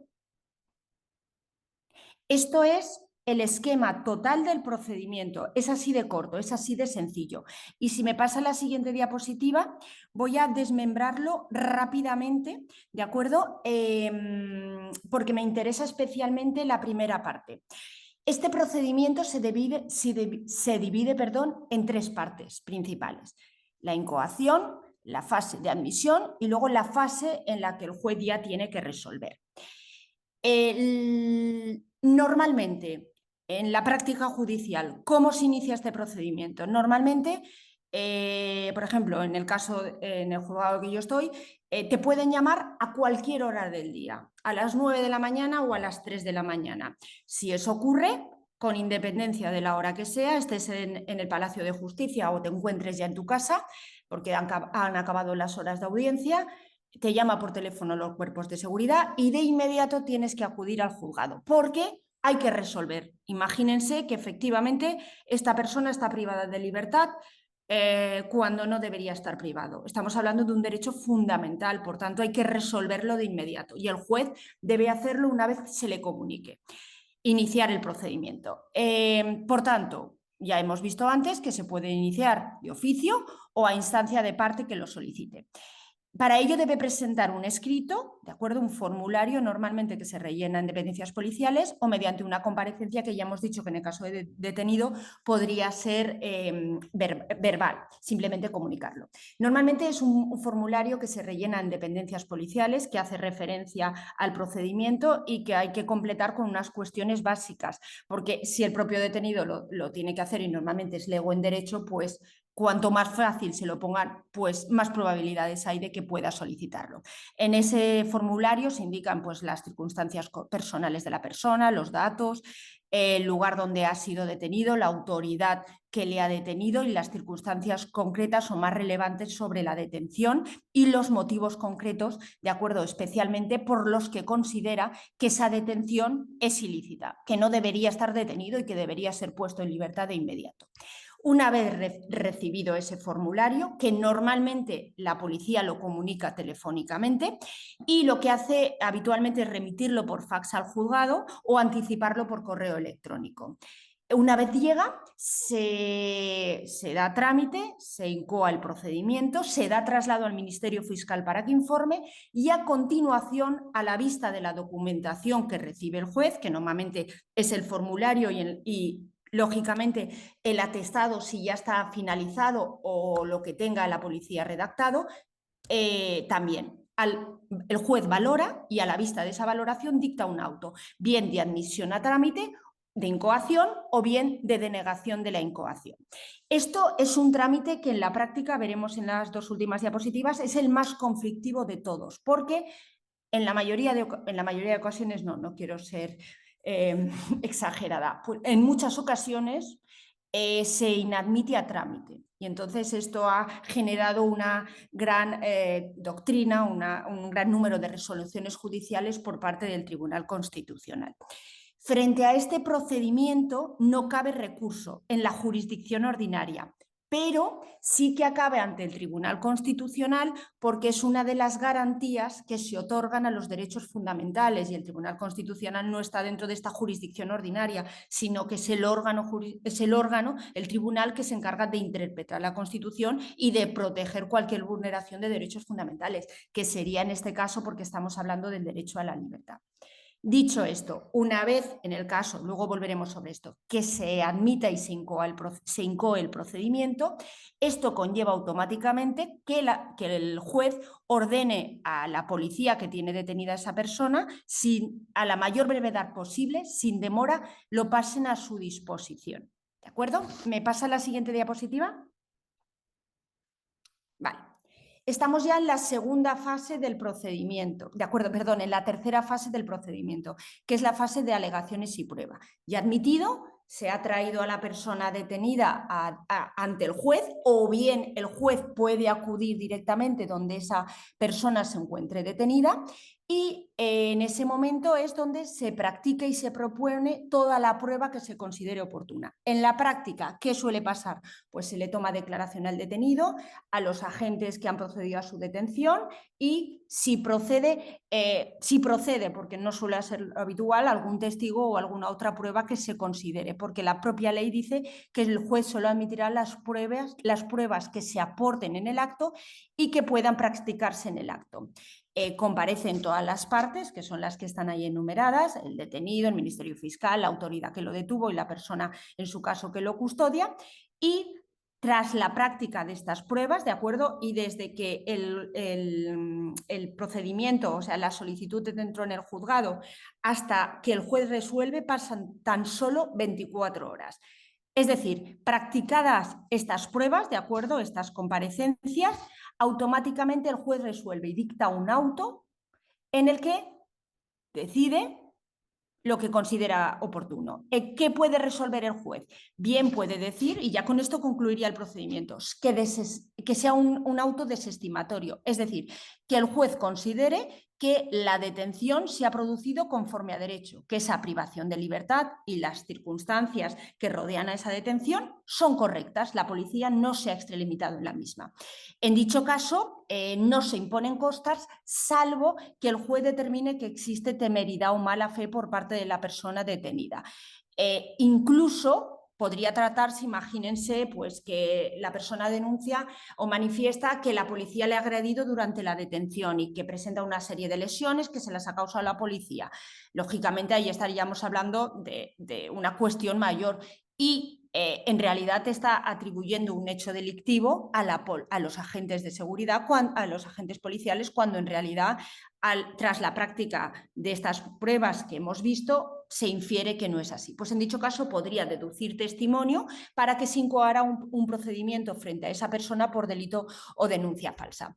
Esto es el esquema total del procedimiento. Es así de corto, es así de sencillo. Y si me pasa la siguiente diapositiva, voy a desmembrarlo rápidamente, ¿de acuerdo? Porque me interesa especialmente la primera parte. Este procedimiento se divide en 3 partes principales. La incoación, la fase de admisión y luego la fase en la que el juez ya tiene que resolver. Normalmente, en la práctica judicial, ¿cómo se inicia este procedimiento? Normalmente por ejemplo, en el juzgado que yo estoy, te pueden llamar a cualquier hora del día, a las 9 de la mañana o a las 3 de la mañana. Si eso ocurre, con independencia de la hora que sea, estés en el Palacio de Justicia o te encuentres ya en tu casa, porque han acabado las horas de audiencia, te llama por teléfono los cuerpos de seguridad y de inmediato tienes que acudir al juzgado, porque hay que resolver. Imagínense que efectivamente esta persona está privada de libertad cuando no debería estar privado. Estamos hablando de un derecho fundamental, por tanto hay que resolverlo de inmediato y el juez debe hacerlo una vez se le comunique. Iniciar el procedimiento. Por tanto, ya hemos visto antes que se puede iniciar de oficio o a instancia de parte que lo solicite. Para ello debe presentar un escrito, ¿de acuerdo? Un formulario normalmente que se rellena en dependencias policiales o mediante una comparecencia que ya hemos dicho que en el caso de detenido podría ser verbal, simplemente comunicarlo. Normalmente es un formulario que se rellena en dependencias policiales que hace referencia al procedimiento y que hay que completar con unas cuestiones básicas, porque si el propio detenido lo tiene que hacer y normalmente es lego en derecho, pues cuanto más fácil se lo pongan, pues más probabilidades hay de que pueda solicitarlo. En ese formulario se indican pues, las circunstancias personales de la persona, los datos, el lugar donde ha sido detenido, la autoridad que le ha detenido y las circunstancias concretas o más relevantes sobre la detención y los motivos concretos, de acuerdo, especialmente por los que considera que esa detención es ilícita, que no debería estar detenido y que debería ser puesto en libertad de inmediato. Una vez recibido ese formulario, que normalmente la policía lo comunica telefónicamente y lo que hace habitualmente es remitirlo por fax al juzgado o anticiparlo por correo electrónico. Una vez llega, se da trámite, se incoa el procedimiento, se da traslado al Ministerio Fiscal para que informe y a continuación, a la vista de la documentación que recibe el juez, que normalmente es el formulario y lógicamente, el atestado, si ya está finalizado o lo que tenga la policía redactado, también. El juez valora y a la vista de esa valoración dicta un auto, bien de admisión a trámite, de incoación o bien de denegación de la incoación. Esto es un trámite que en la práctica, veremos en las dos últimas diapositivas, es el más conflictivo de todos, porque en la mayoría de ocasiones, no quiero ser exagerada, pues en muchas ocasiones se inadmite a trámite y entonces esto ha generado una gran doctrina, un gran número de resoluciones judiciales por parte del Tribunal Constitucional. Frente a este procedimiento no cabe recurso en la jurisdicción ordinaria, pero sí que acabe ante el Tribunal Constitucional porque es una de las garantías que se otorgan a los derechos fundamentales y el Tribunal Constitucional no está dentro de esta jurisdicción ordinaria, sino que es el órgano, el tribunal que se encarga de interpretar la Constitución y de proteger cualquier vulneración de derechos fundamentales, que sería en este caso porque estamos hablando del derecho a la libertad. Dicho esto, una vez en el caso, luego volveremos sobre esto, que se admita y se incoe el procedimiento, esto conlleva automáticamente que el juez ordene a la policía que tiene detenida a esa persona, a la mayor brevedad posible, sin demora, lo pasen a su disposición. ¿De acuerdo? ¿Me pasa la siguiente diapositiva? Vale. Estamos ya en la segunda fase del procedimiento, en la tercera fase del procedimiento, que es la fase de alegaciones y prueba. Ya admitido, se ha traído a la persona detenida ante el juez o bien el juez puede acudir directamente donde esa persona se encuentre detenida y en ese momento es donde se practica y se propone toda la prueba que se considere oportuna. En la práctica, ¿qué suele pasar? Pues se le toma declaración al detenido, a los agentes que han procedido a su detención y si procede, porque no suele ser habitual, algún testigo o alguna otra prueba que se considere, porque la propia ley dice que el juez solo admitirá las pruebas que se aporten en el acto y que puedan practicarse en el acto. Comparecen todas las partes, que son las que están ahí enumeradas, el detenido, el Ministerio Fiscal, la autoridad que lo detuvo y la persona, en su caso, que lo custodia, y tras la práctica de estas pruebas, ¿de acuerdo? Y desde que el procedimiento, o sea, la solicitud entró en el juzgado hasta que el juez resuelve, pasan tan solo 24 horas. Es decir, practicadas estas pruebas, ¿de acuerdo? Estas comparecencias, automáticamente el juez resuelve y dicta un auto en el que decide lo que considera oportuno. ¿Qué puede resolver el juez? Bien puede decir, y ya con esto concluiría el procedimiento, que sea un auto desestimatorio, es decir, que el juez considere que la detención se ha producido conforme a derecho, que esa privación de libertad y las circunstancias que rodean a esa detención son correctas, la policía no se ha extralimitado en la misma. En dicho caso, no se imponen costas, salvo que el juez determine que existe temeridad o mala fe por parte de la persona detenida. Incluso podría tratarse, imagínense, pues que la persona denuncia o manifiesta que la policía le ha agredido durante la detención y que presenta una serie de lesiones que se las ha causado la policía. Lógicamente ahí estaríamos hablando de una cuestión mayor y en realidad está atribuyendo un hecho delictivo a los agentes de seguridad, a los agentes policiales, cuando en realidad tras la práctica de estas pruebas que hemos visto, se infiere que no es así. Pues en dicho caso podría deducir testimonio para que se incoara un procedimiento frente a esa persona por delito o denuncia falsa.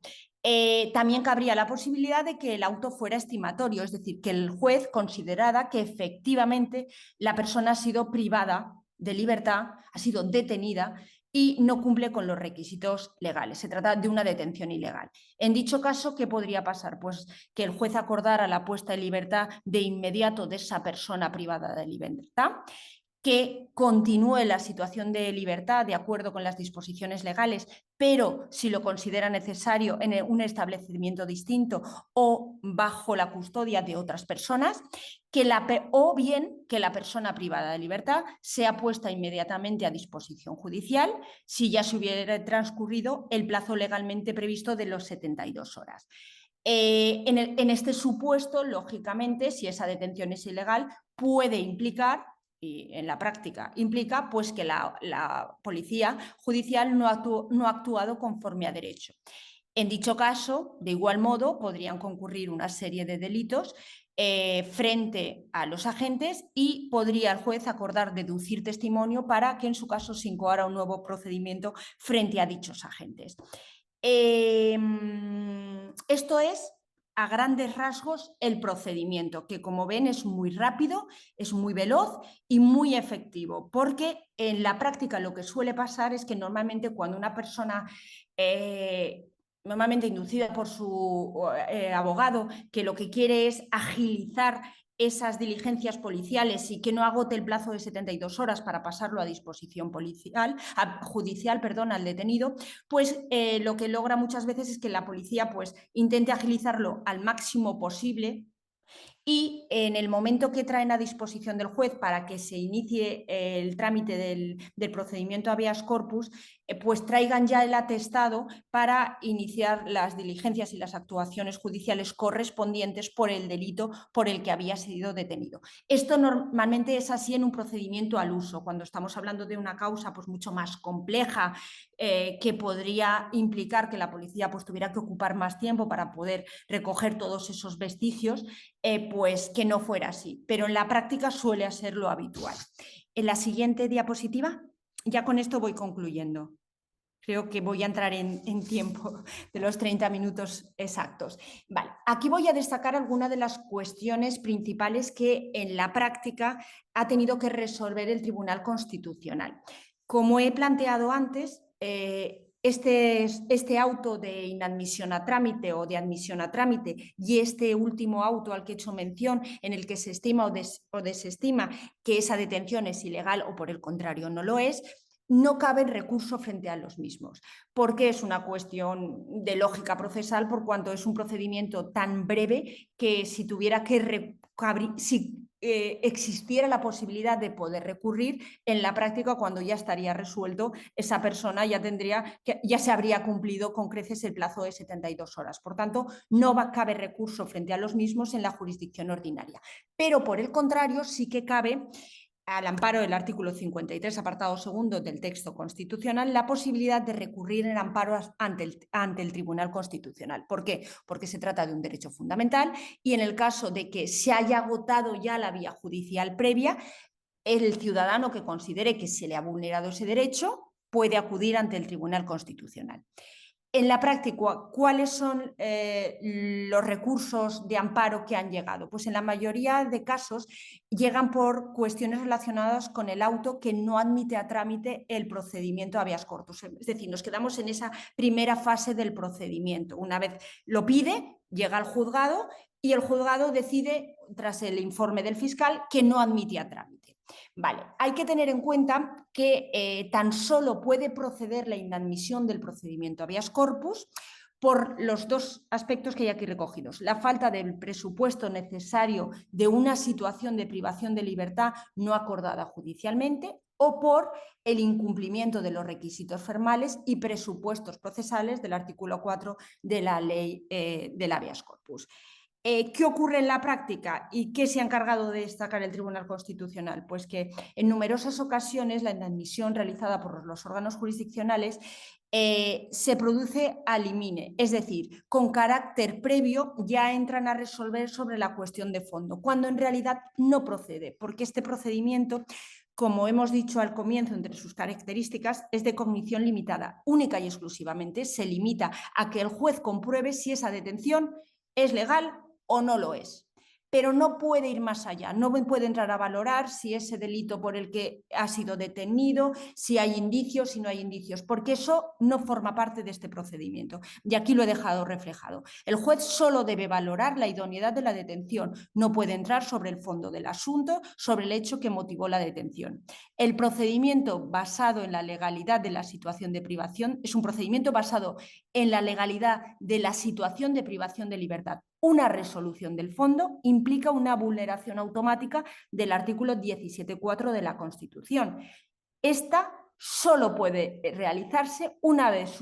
También cabría la posibilidad de que el auto fuera estimatorio, es decir, que el juez considerara que efectivamente la persona ha sido privada de libertad, ha sido detenida y no cumple con los requisitos legales. Se trata de una detención ilegal. En dicho caso, ¿qué podría pasar? Pues que el juez acordara la puesta en libertad de inmediato de esa persona privada de libertad, que continúe la situación de libertad de acuerdo con las disposiciones legales, pero si lo considera necesario en un establecimiento distinto o bajo la custodia de otras personas, o bien que la persona privada de libertad sea puesta inmediatamente a disposición judicial si ya se hubiera transcurrido el plazo legalmente previsto de los 72 horas. En este supuesto, lógicamente, si esa detención es ilegal, puede implicar, y en la práctica implica, pues que la policía judicial no ha actuado conforme a derecho. En dicho caso, de igual modo, podrían concurrir una serie de delitos frente a los agentes y podría el juez acordar deducir testimonio para que en su caso se incoara un nuevo procedimiento frente a dichos agentes. Esto es, a grandes rasgos, el procedimiento, que como ven es muy rápido, es muy veloz y muy efectivo, porque en la práctica lo que suele pasar es que normalmente cuando una persona, normalmente inducida por su abogado, que lo que quiere es agilizar esas diligencias policiales y que no agote el plazo de 72 horas para pasarlo a disposición judicial, al detenido, pues lo que logra muchas veces es que la policía pues intente agilizarlo al máximo posible y en el momento que traen a disposición del juez para que se inicie el trámite del procedimiento habeas corpus, pues traigan ya el atestado para iniciar las diligencias y las actuaciones judiciales correspondientes por el delito por el que había sido detenido. Esto normalmente es así en un procedimiento al uso, cuando estamos hablando de una causa pues mucho más compleja, que podría implicar que la policía pues tuviera que ocupar más tiempo para poder recoger todos esos vestigios, pues que no fuera así, pero en la práctica suele ser lo habitual. En la siguiente diapositiva, ya con esto voy concluyendo. Creo que voy a entrar en tiempo de los 30 minutos exactos. Vale, aquí voy a destacar algunas de las cuestiones principales que en la práctica ha tenido que resolver el Tribunal Constitucional. Como he planteado antes, este auto de inadmisión a trámite o de admisión a trámite y este último auto al que he hecho mención en el que se estima o desestima que esa detención es ilegal o por el contrario no lo es, no cabe recurso frente a los mismos, porque es una cuestión de lógica procesal por cuanto es un procedimiento tan breve que si tuviera que existiera la posibilidad de poder recurrir, en la práctica cuando ya estaría resuelto, esa persona ya se habría cumplido con creces el plazo de 72 horas. Por tanto, no cabe recurso frente a los mismos en la jurisdicción ordinaria. Pero por el contrario, sí que cabe, al amparo del artículo 53, apartado segundo del texto constitucional, la posibilidad de recurrir en amparo ante el Tribunal Constitucional. ¿Por qué? Porque se trata de un derecho fundamental y en el caso de que se haya agotado ya la vía judicial previa, el ciudadano que considere que se le ha vulnerado ese derecho puede acudir ante el Tribunal Constitucional. En la práctica, ¿cuáles son los recursos de amparo que han llegado? Pues en la mayoría de casos llegan por cuestiones relacionadas con el auto que no admite a trámite el procedimiento habeas corpus. Es decir, nos quedamos en esa primera fase del procedimiento. Una vez lo pide, llega al juzgado y el juzgado decide, tras el informe del fiscal, que no admite a trámite. Vale, hay que tener en cuenta que tan solo puede proceder la inadmisión del procedimiento habeas corpus por los dos aspectos que hay aquí recogidos. La falta del presupuesto necesario de una situación de privación de libertad no acordada judicialmente o por el incumplimiento de los requisitos formales y presupuestos procesales del artículo 4 de la ley del habeas corpus. ¿Qué ocurre en la práctica y qué se ha encargado de destacar el Tribunal Constitucional? Pues que en numerosas ocasiones la inadmisión realizada por los órganos jurisdiccionales se produce a limine, es decir, con carácter previo ya entran a resolver sobre la cuestión de fondo, cuando en realidad no procede, porque este procedimiento, como hemos dicho al comienzo, entre sus características, es de cognición limitada. Única y exclusivamente se limita a que el juez compruebe si esa detención es legal o no lo es, pero no puede ir más allá, no puede entrar a valorar si ese delito por el que ha sido detenido, si hay indicios, si no hay indicios, porque eso no forma parte de este procedimiento. Y aquí lo he dejado reflejado. El juez solo debe valorar la idoneidad de la detención, no puede entrar sobre el fondo del asunto, sobre el hecho que motivó la detención. El procedimiento basado en la legalidad de la situación de privación es un procedimiento basado en la legalidad de la situación de privación de libertad. Una resolución del fondo implica una vulneración automática del artículo 17.4 de la Constitución. Esta solo puede realizarse una vez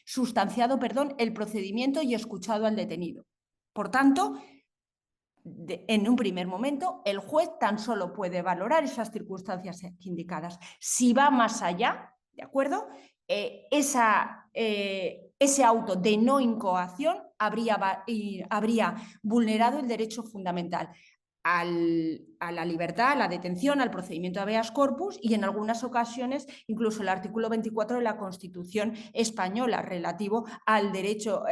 sustanciado el procedimiento y escuchado al detenido. Por tanto, en un primer momento, el juez tan solo puede valorar esas circunstancias indicadas. Si va más allá, ¿de acuerdo? Ese auto de no incoación habría vulnerado el derecho fundamental a la libertad, a la detención, al procedimiento habeas corpus y en algunas ocasiones incluso el artículo 24 de la Constitución española relativo al derecho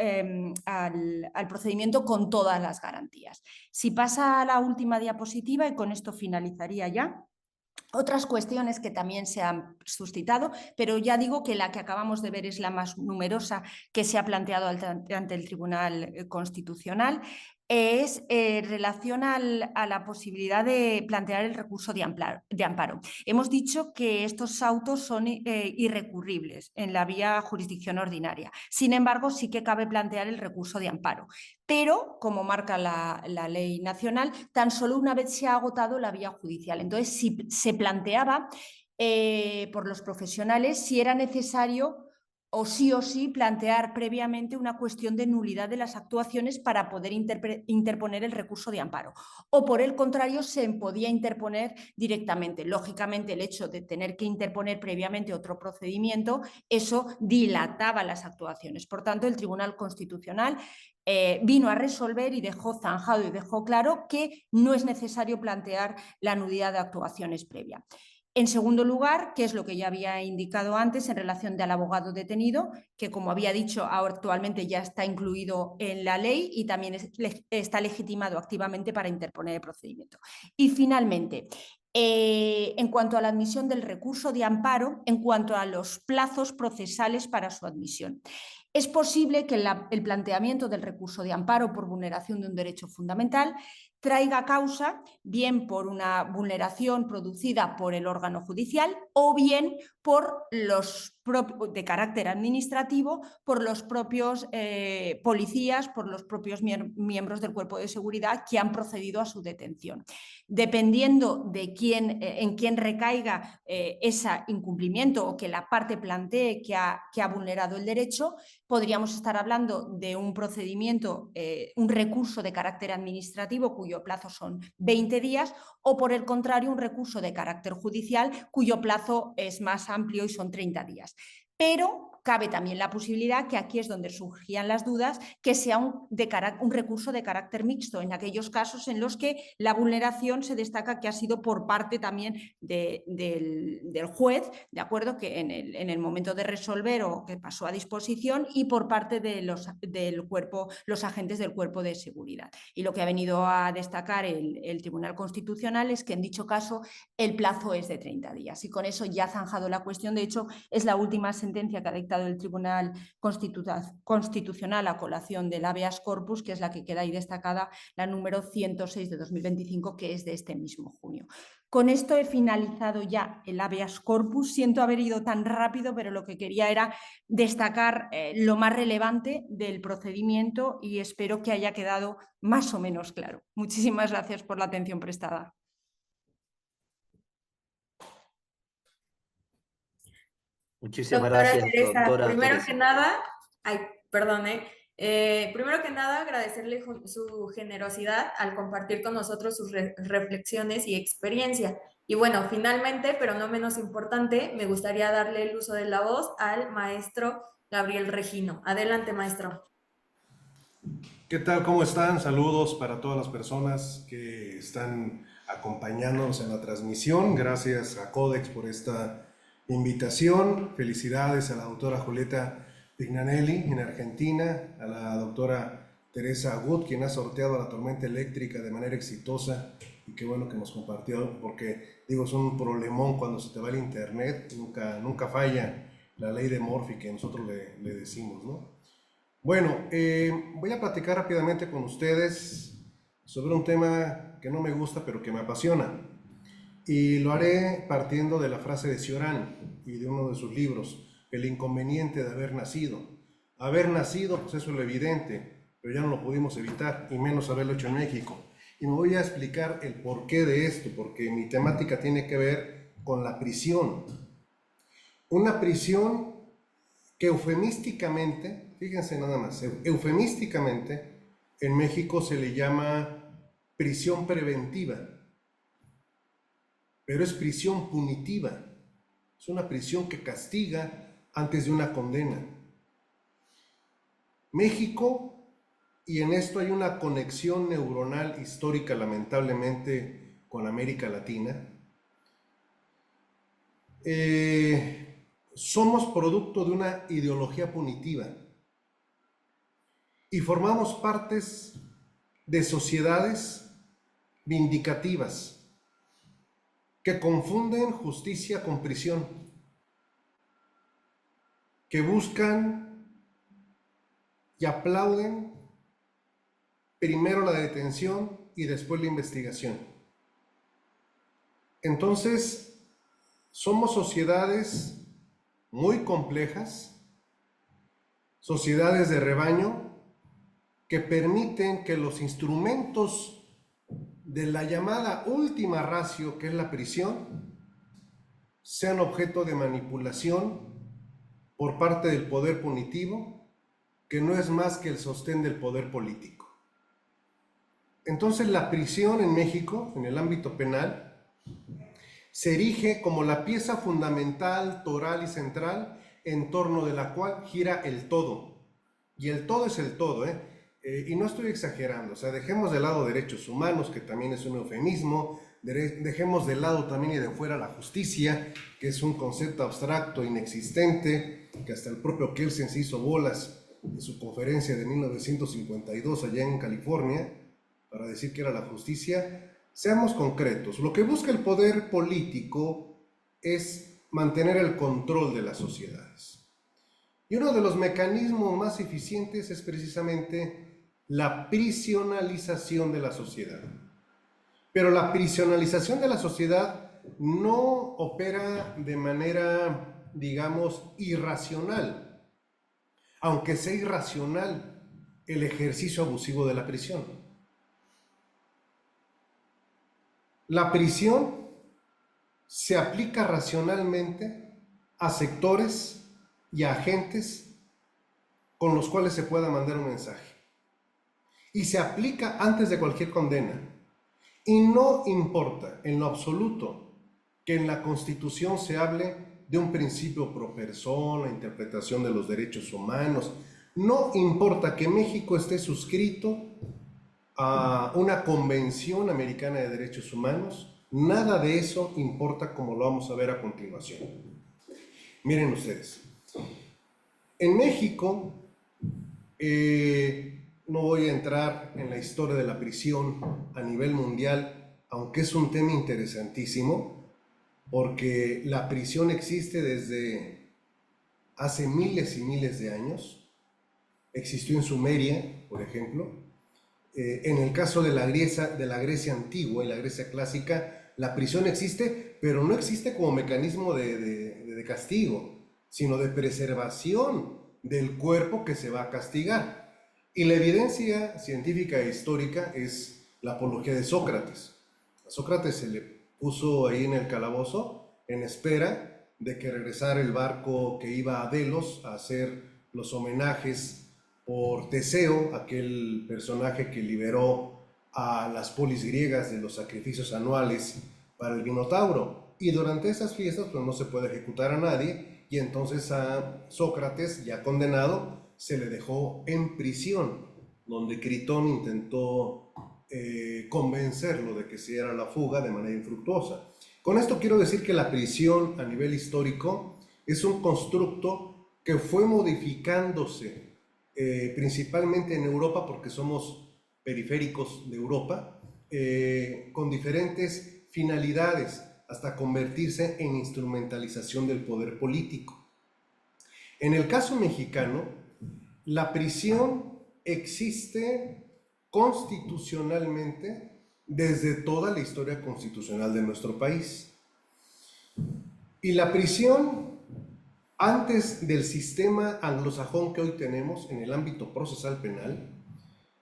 al procedimiento con todas las garantías. Si pasa a la última diapositiva, y con esto finalizaría ya. Otras cuestiones que también se han suscitado, pero ya digo que la que acabamos de ver es la más numerosa que se ha planteado ante el Tribunal Constitucional, es relación a la posibilidad de plantear el recurso de amparo. Hemos dicho que estos autos son irrecurribles en la vía jurisdicción ordinaria. Sin embargo, sí que cabe plantear el recurso de amparo. Pero, como marca la ley nacional, tan solo una vez se ha agotado la vía judicial. Entonces, si se planteaba por los profesionales si era necesario o sí plantear previamente una cuestión de nulidad de las actuaciones para poder interponer el recurso de amparo. O por el contrario, se podía interponer directamente. Lógicamente, el hecho de tener que interponer previamente otro procedimiento, eso dilataba las actuaciones. Por tanto, el Tribunal Constitucional vino a resolver y dejó zanjado y dejó claro que no es necesario plantear la nulidad de actuaciones previa. En segundo lugar, que es lo que ya había indicado antes en relación al abogado detenido, que como había dicho actualmente ya está incluido en la ley y también está legitimado activamente para interponer el procedimiento. Y finalmente, en cuanto a la admisión del recurso de amparo, en cuanto a los plazos procesales para su admisión. Es posible que el planteamiento del recurso de amparo por vulneración de un derecho fundamental traiga causa bien por una vulneración producida por el órgano judicial o bien por de carácter administrativo, por los propios policías, por los propios miembros del cuerpo de seguridad que han procedido a su detención. Dependiendo de en quién recaiga ese incumplimiento o que la parte plantee que ha vulnerado el derecho, podríamos estar hablando de un procedimiento, un recurso de carácter administrativo cuyo plazo son 20 días o, por el contrario, un recurso de carácter judicial cuyo plazo es más amplio y son 30 días. Pero cabe también la posibilidad, que aquí es donde surgían las dudas, que sea un recurso de carácter mixto, en aquellos casos en los que la vulneración se destaca que ha sido por parte también del juez, ¿de acuerdo?, que en el momento de resolver o que pasó a disposición, y por parte de los agentes del cuerpo de seguridad. Y lo que ha venido a destacar el Tribunal Constitucional es que en dicho caso el plazo es de 30 días. Y con eso ya ha zanjado la cuestión. De hecho, es la última sentencia que ha dictado el Tribunal Constitucional a colación del habeas corpus, que es la que queda ahí destacada, la número 106 de 2025, que es de este mismo junio. Con esto he finalizado ya el habeas corpus. Siento haber ido tan rápido, pero lo que quería era destacar lo más relevante del procedimiento y espero que haya quedado más o menos claro. Muchísimas gracias por la atención prestada. Muchísimas Doctora gracias, Teresa, doctora primero Teresa. que nada, primero que nada agradecerle su generosidad al compartir con nosotros sus reflexiones y experiencia. Y bueno, finalmente, pero no menos importante, me gustaría darle el uso de la voz al maestro Gabriel Regino. Adelante, maestro. ¿Qué tal? ¿Cómo están? Saludos para todas las personas que están acompañándonos en la transmisión. Gracias a Codex por esta invitación. Felicidades a la doctora Julieta Pignanelli en Argentina, a la doctora Teresa Agut, quien ha sorteado la tormenta eléctrica de manera exitosa, y qué bueno que nos compartió, porque digo, es un problemón cuando se te va el internet, nunca falla la ley de Murphy que nosotros le decimos, ¿no? Bueno, voy a platicar rápidamente con ustedes sobre un tema que no me gusta, pero que me apasiona. Y lo haré partiendo de la frase de Cioran y de uno de sus libros, El inconveniente de haber nacido. Haber nacido, pues eso es lo evidente, pero ya no lo pudimos evitar, y menos haberlo hecho en México. Y me voy a explicar el porqué de esto, porque mi temática tiene que ver con la prisión. Una prisión que eufemísticamente, fíjense nada más, eufemísticamente en México se le llama prisión preventiva, pero es prisión punitiva, es una prisión que castiga antes de una condena. México, y en esto hay una conexión neuronal histórica lamentablemente con América Latina, somos producto de una ideología punitiva y formamos partes de sociedades vindicativas que confunden justicia con prisión, que buscan y aplauden primero la detención y después la investigación. Entonces, somos sociedades muy complejas, sociedades de rebaño, que permiten que los instrumentos de la llamada última ratio, que es la prisión, sean objeto de manipulación por parte del poder punitivo, que no es más que el sostén del poder político. Entonces, la prisión en México, en el ámbito penal, se erige como la pieza fundamental, toral y central en torno de la cual gira el todo. Y el todo es el todo, y no estoy exagerando, o sea, dejemos de lado derechos humanos, que también es un eufemismo, dejemos de lado también y de fuera la justicia, que es un concepto abstracto, inexistente, que hasta el propio Kelsen se hizo bolas en su conferencia de 1952 allá en California, para decir que era la justicia. Seamos concretos, lo que busca el poder político es mantener el control de las sociedades. Y uno de los mecanismos más eficientes es precisamente la prisionalización de la sociedad. Pero la prisionalización de la sociedad no opera de manera, digamos, irracional, aunque sea irracional el ejercicio abusivo de la prisión. La prisión se aplica racionalmente a sectores y a agentes con los cuales se pueda mandar un mensaje. Y se aplica antes de cualquier condena. Y no importa en lo absoluto que en la Constitución se hable de un principio pro persona, interpretación de los derechos humanos. No importa que México esté suscrito a una convención americana de derechos humanos, nada de eso importa, como lo vamos a ver a continuación. Miren ustedes, en México, no voy a entrar en la historia de la prisión a nivel mundial, aunque es un tema interesantísimo, porque la prisión existe desde hace miles y miles de años. Existió en Sumeria, por ejemplo. En el caso de la Grecia antigua y la Grecia clásica, la prisión existe, pero no existe como mecanismo de castigo, sino de preservación del cuerpo que se va a castigar. Y la evidencia científica e histórica es la apología de Sócrates. A Sócrates se le puso ahí en el calabozo en espera de que regresara el barco que iba a Delos a hacer los homenajes por Teseo, aquel personaje que liberó a las polis griegas de los sacrificios anuales para el Minotauro. Y durante esas fiestas pues no se puede ejecutar a nadie, y entonces a Sócrates, ya condenado, se le dejó en prisión, donde Critón intentó convencerlo de que se diera la fuga de manera infructuosa. Con esto quiero decir que la prisión a nivel histórico es un constructo que fue modificándose principalmente en Europa, porque somos periféricos de Europa, con diferentes finalidades, hasta convertirse en instrumentalización del poder político. En el caso mexicano, la prisión existe constitucionalmente desde toda la historia constitucional de nuestro país. Y la prisión, antes del sistema anglosajón que hoy tenemos en el ámbito procesal penal,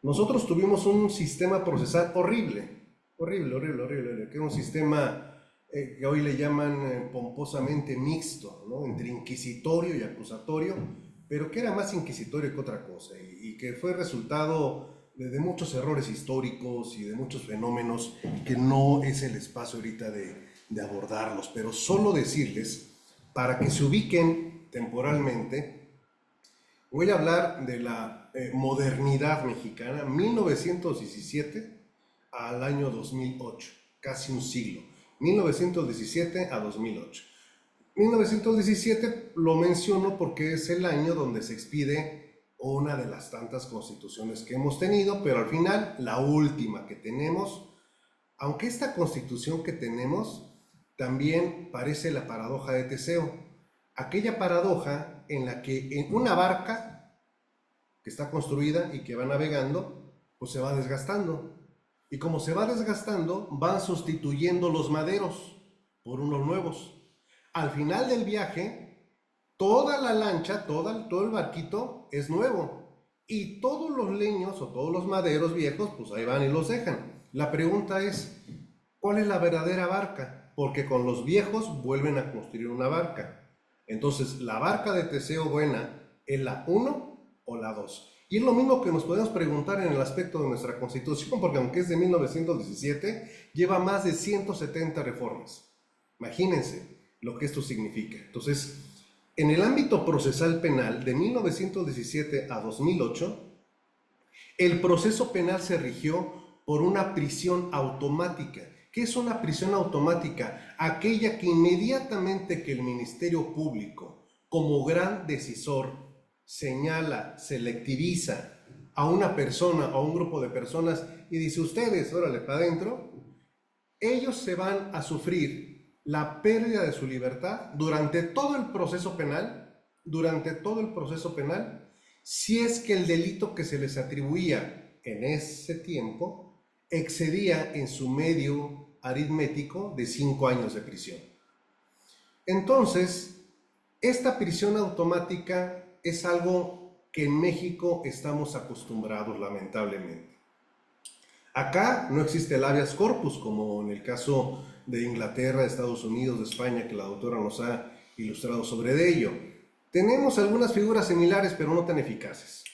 nosotros tuvimos un sistema procesal horrible, que era un sistema que hoy le llaman pomposamente mixto, ¿no? Entre inquisitorio y acusatorio, pero que era más inquisitorio que otra cosa, y que fue resultado de muchos errores históricos y de muchos fenómenos que no es el espacio ahorita de abordarlos, pero solo decirles, para que se ubiquen temporalmente, voy a hablar de la modernidad mexicana, 1917 al año 2008, casi un siglo, 1917 a 2008. 1917 lo menciono porque es el año donde se expide una de las tantas constituciones que hemos tenido, pero al final la última que tenemos, aunque esta constitución que tenemos también parece la paradoja de Teseo, aquella paradoja en la que en una barca que está construida y que va navegando, pues se va desgastando, y como se va desgastando, van sustituyendo los maderos por unos nuevos. Al final del viaje, toda la lancha, todo el barquito es nuevo, y todos los leños o todos los maderos viejos, pues ahí van y los dejan. La pregunta es, ¿cuál es la verdadera barca? Porque con los viejos vuelven a construir una barca. Entonces, ¿la barca de Teseo buena es la 1 o la 2? Y es lo mismo que nos podemos preguntar en el aspecto de nuestra Constitución, porque aunque es de 1917, lleva más de 170 reformas. Imagínense lo que esto significa. Entonces, en el ámbito procesal penal de 1917 a 2008, el proceso penal se rigió por una prisión automática. ¿Qué es una prisión automática? Aquella que inmediatamente que el Ministerio Público, como gran decisor, señala, selectiviza a una persona o a un grupo de personas y dice, ustedes, órale, para adentro, ellos se van a sufrir la pérdida de su libertad durante todo el proceso penal, si es que el delito que se les atribuía en ese tiempo excedía en su medio aritmético de 5 años de prisión. Entonces, esta prisión automática es algo que en México estamos acostumbrados, lamentablemente. Acá no existe el habeas corpus, como en el caso de Inglaterra, de Estados Unidos, de España, que la doctora nos ha ilustrado sobre ello. Tenemos algunas figuras similares, pero no tan eficaces.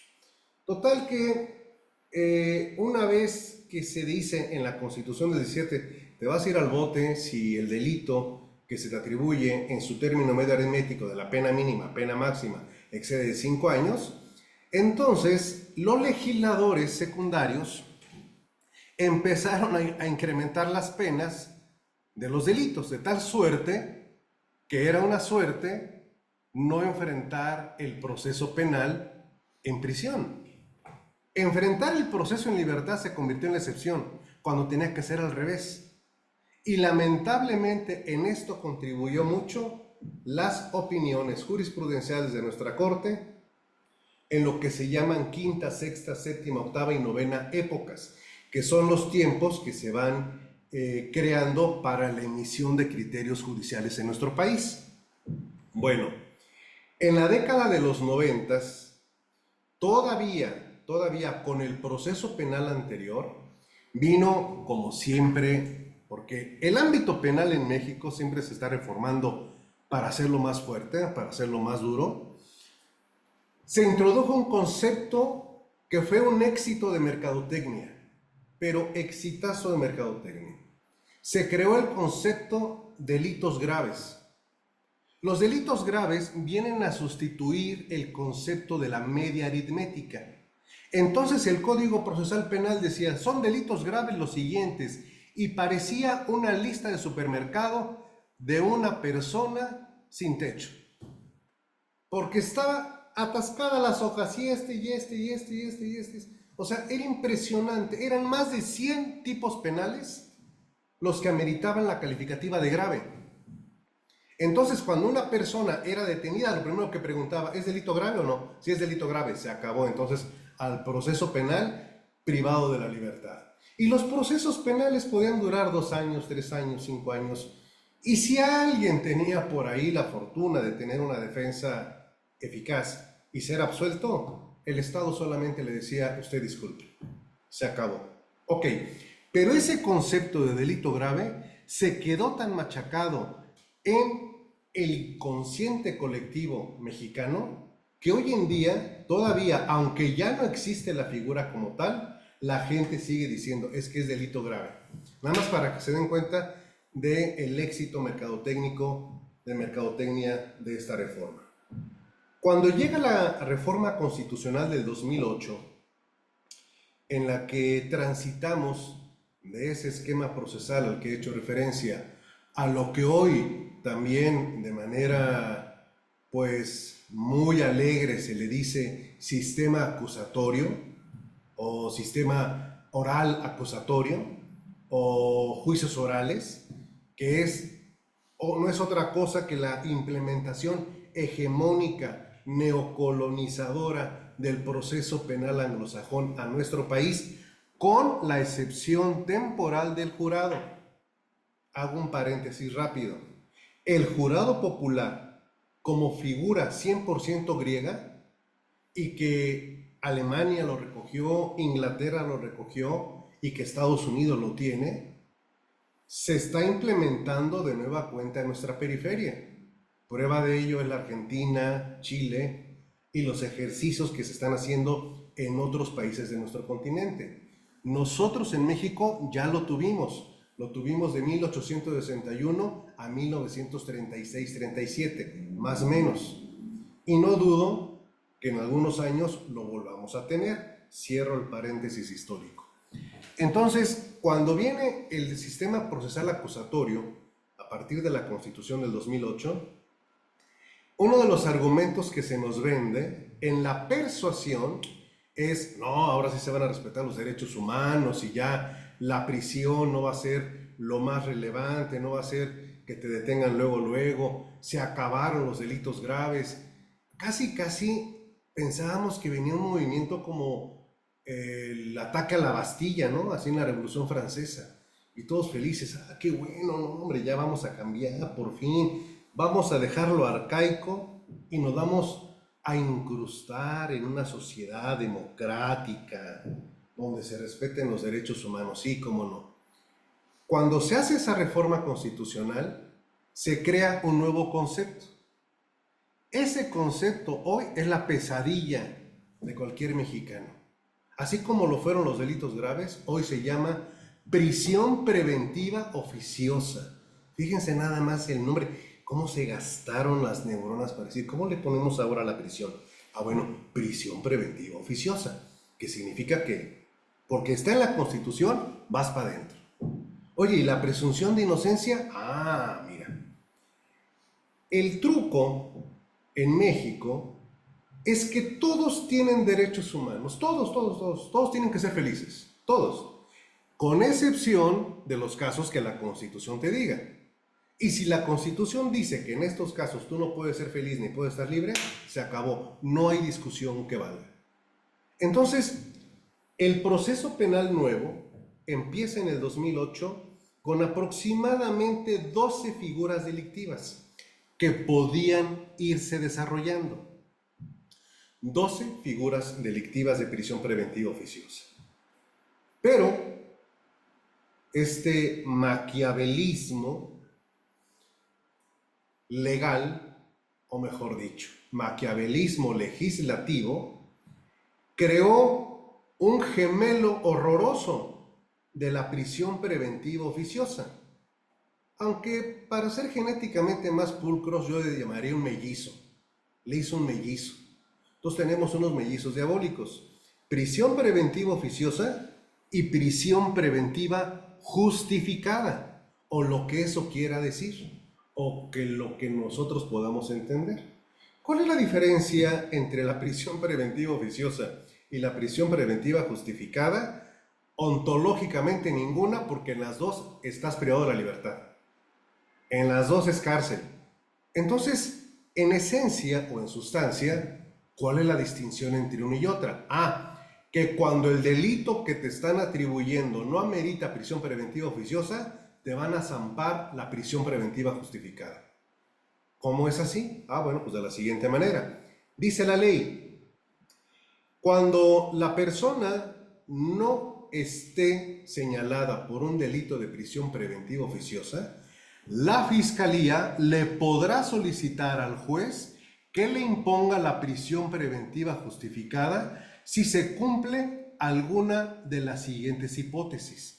Total que una vez que se dice en la Constitución del 17, te vas a ir al bote si el delito que se te atribuye en su término medio aritmético de la pena mínima, pena máxima, excede de 5 años, entonces los legisladores secundarios empezaron a incrementar las penas de los delitos, de tal suerte que era una suerte no enfrentar el proceso penal en prisión. Enfrentar el proceso en libertad se convirtió en la excepción, cuando tenía que ser al revés. Y lamentablemente en esto contribuyó mucho las opiniones jurisprudenciales de nuestra Corte en lo que se llaman quinta, sexta, séptima, octava y novena épocas, que son los tiempos que se van creando para la emisión de criterios judiciales en nuestro país. Bueno, en la década de los 90, todavía con el proceso penal anterior, vino como siempre, porque el ámbito penal en México siempre se está reformando para hacerlo más fuerte, para hacerlo más duro. Se introdujo un concepto que fue un éxito de mercadotecnia, pero exitazo de mercadotecnia. Se creó el concepto delitos graves. Los delitos graves vienen a sustituir el concepto de la media aritmética. Entonces el Código Procesal Penal decía, son delitos graves los siguientes, y parecía una lista de supermercado de una persona sin techo, porque estaba atascada las hojas, y este. O sea, era impresionante. Eran más de 100 tipos penales los que ameritaban la calificativa de grave. Entonces, cuando una persona era detenida, lo primero que preguntaba, ¿es delito grave o no? Si es delito grave, se acabó. Entonces, al proceso penal privado de la libertad. Y los procesos penales podían durar 2 años, 3 años, 5 años. Y si alguien tenía por ahí la fortuna de tener una defensa eficaz y ser absuelto, el Estado solamente le decía, usted disculpe, se acabó. Ok, pero ese concepto de delito grave se quedó tan machacado en el consciente colectivo mexicano que hoy en día, todavía, aunque ya no existe la figura como tal, la gente sigue diciendo, es que es delito grave. Nada más para que se den cuenta del éxito mercadotecnia de esta reforma. Cuando llega la reforma constitucional del 2008, en la que transitamos de ese esquema procesal al que he hecho referencia a lo que hoy también de manera pues muy alegre se le dice sistema acusatorio o sistema oral acusatorio o juicios orales, que no es otra cosa que la implementación hegemónica neocolonizadora del proceso penal anglosajón a nuestro país, con la excepción temporal del jurado. Hago un paréntesis rápido. El jurado popular, como figura 100% griega, y que Alemania lo recogió, Inglaterra lo recogió, y que Estados Unidos lo tiene, se está implementando de nueva cuenta en nuestra periferia. Prueba de ello es la Argentina, Chile y los ejercicios que se están haciendo en otros países de nuestro continente. Nosotros en México ya lo tuvimos de 1861 a 1936-37, más o menos. Y no dudo que en algunos años lo volvamos a tener. Cierro el paréntesis histórico. Entonces, cuando viene el sistema procesal acusatorio, a partir de la Constitución del 2008, uno de los argumentos que se nos vende en la persuasión es, no, ahora sí se van a respetar los derechos humanos y ya la prisión no va a ser lo más relevante, no va a ser que te detengan luego, se acabaron los delitos graves. Casi pensábamos que venía un movimiento como el ataque a la Bastilla, ¿no? Así en la Revolución Francesa. Y todos felices, qué bueno, no, hombre, ya vamos a cambiar, por fin. Vamos a dejar lo arcaico y nos vamos a incrustar en una sociedad democrática donde se respeten los derechos humanos, sí, cómo no. Cuando se hace esa reforma constitucional, se crea un nuevo concepto. Ese concepto hoy es la pesadilla de cualquier mexicano. Así como lo fueron los delitos graves, hoy se llama prisión preventiva oficiosa. Fíjense nada más el nombre, cómo se gastaron las neuronas para decir, ¿cómo le ponemos ahora a la prisión? Ah, bueno, prisión preventiva oficiosa, que significa que, porque está en la Constitución, vas para adentro. Oye, ¿y la presunción de inocencia? Ah, mira. El truco en México es que todos tienen derechos humanos, todos tienen que ser felices, todos, con excepción de los casos que la Constitución te diga. Y si la Constitución dice que en estos casos tú no puedes ser feliz ni puedes estar libre, se acabó, no hay discusión que valga. Entonces, el proceso penal nuevo empieza en el 2008 con aproximadamente 12 figuras delictivas que podían irse desarrollando. 12 figuras delictivas de prisión preventiva oficiosa. Pero este maquiavelismo legal, o mejor dicho, maquiavelismo legislativo, creó un gemelo horroroso de la prisión preventiva oficiosa. Aunque para ser genéticamente más pulcros yo le llamaría un mellizo. Le hizo un mellizo. Entonces tenemos unos mellizos diabólicos. Prisión preventiva oficiosa y prisión preventiva justificada, o lo que eso quiera decir, o que lo que nosotros podamos entender. ¿Cuál es la diferencia entre la prisión preventiva oficiosa y la prisión preventiva justificada? Ontológicamente ninguna, porque en las dos estás privado de la libertad. En las dos es cárcel. Entonces, en esencia o en sustancia, ¿cuál es la distinción entre una y otra? Que cuando el delito que te están atribuyendo no amerita prisión preventiva oficiosa, te van a zampar la prisión preventiva justificada. ¿Cómo es así? Bueno, pues de la siguiente manera. Dice la ley, cuando la persona no esté señalada por un delito de prisión preventiva oficiosa, la Fiscalía le podrá solicitar al juez que le imponga la prisión preventiva justificada si se cumple alguna de las siguientes hipótesis.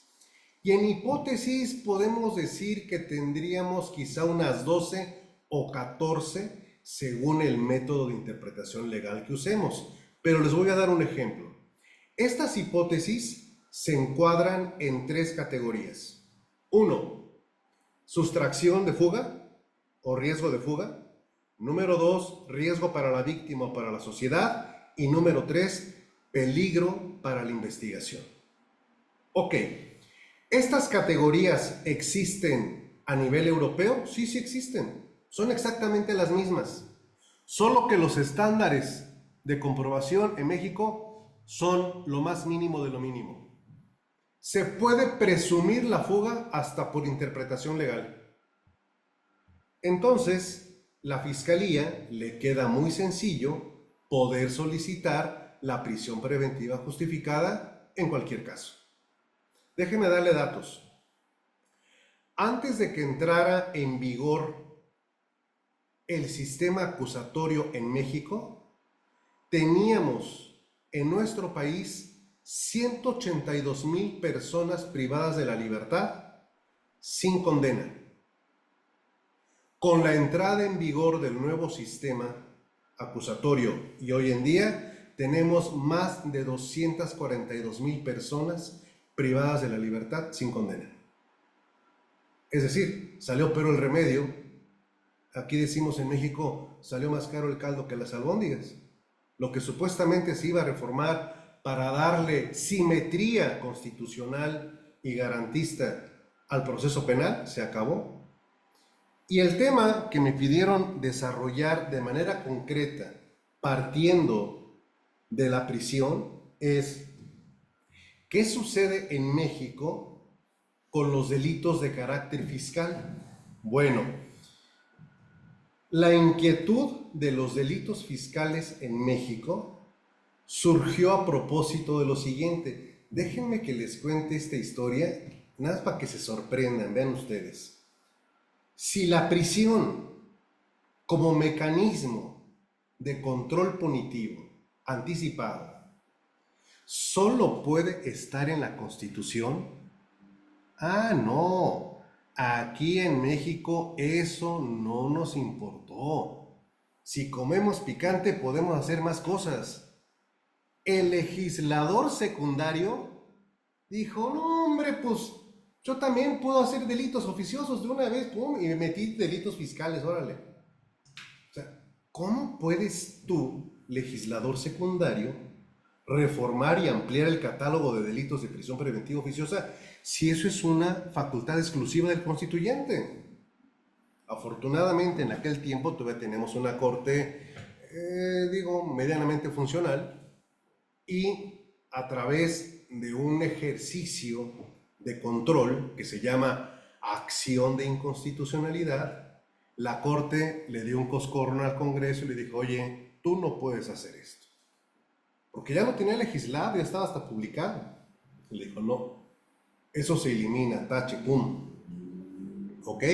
Y en hipótesis podemos decir que tendríamos quizá unas 12 o 14 según el método de interpretación legal que usemos. Pero les voy a dar un ejemplo. Estas hipótesis se encuadran en 3 categorías. 1. Sustracción de fuga o riesgo de fuga. Número 2, riesgo para la víctima o para la sociedad. Y número 3, peligro para la investigación. Ok, ¿estas categorías existen a nivel europeo? Sí, sí existen. Son exactamente las mismas. Solo que los estándares de comprobación en México son lo más mínimo de lo mínimo. Se puede presumir la fuga hasta por interpretación legal. Entonces, la Fiscalía le queda muy sencillo poder solicitar la prisión preventiva justificada en cualquier caso. Déjeme darle datos. Antes de que entrara en vigor el sistema acusatorio en México, teníamos en nuestro país 182,000 personas privadas de la libertad sin condena. Con la entrada en vigor del nuevo sistema acusatorio y hoy en día tenemos más de 242,000 personas privadas de la libertad sin condena. Es decir, salió pero el remedio. Aquí decimos en México, salió más caro el caldo que las albóndigas. Lo que supuestamente se iba a reformar para darle simetría constitucional y garantista al proceso penal, se acabó. Y el tema que me pidieron desarrollar de manera concreta, partiendo de la prisión, es ¿qué sucede en México con los delitos de carácter fiscal? Bueno, la inquietud de los delitos fiscales en México surgió a propósito de lo siguiente. Déjenme que les cuente esta historia, nada más para que se sorprendan, vean ustedes. Si la prisión, como mecanismo de control punitivo anticipado, solo puede estar en la Constitución, no, Aquí en México eso no nos importó. Si comemos picante podemos hacer más cosas. El legislador secundario dijo, no hombre, pues yo también puedo hacer delitos oficiosos de una vez, pum, y me metí delitos fiscales, órale. O sea, ¿cómo puedes tú, legislador secundario, reformar y ampliar el catálogo de delitos de prisión preventiva oficiosa si eso es una facultad exclusiva del constituyente? Afortunadamente en aquel tiempo todavía tenemos una corte, medianamente funcional, y a través de un ejercicio de control que se llama acción de inconstitucionalidad, la corte le dio un coscorrón al Congreso y le dijo, oye, tú no puedes hacer esto. Porque ya lo tenía legislado, ya estaba hasta publicado. Y le dijo, no, eso se elimina, tache, pum. ¿Ok?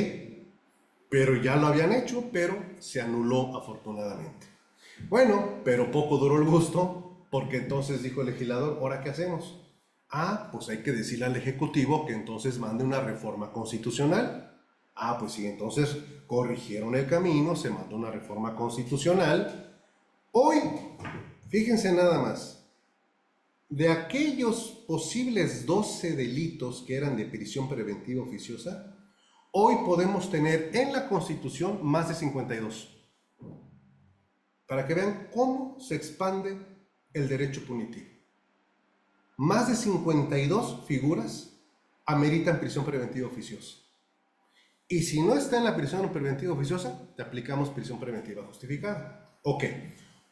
Pero ya lo habían hecho, pero se anuló afortunadamente. Bueno, pero poco duró el gusto, porque entonces dijo el legislador, ¿ahora qué hacemos? Ah, pues hay que decirle al Ejecutivo que entonces mande una reforma constitucional. Ah, pues sí, entonces corrigieron el camino, se mandó una reforma constitucional. Hoy, fíjense nada más, de aquellos posibles 12 delitos que eran de prisión preventiva oficiosa, hoy podemos tener en la Constitución más de 52. Para que vean cómo se expande el derecho punitivo. Más de 52 figuras ameritan prisión preventiva oficiosa. Y si no está en la prisión preventiva oficiosa, te aplicamos prisión preventiva justificada. Ok.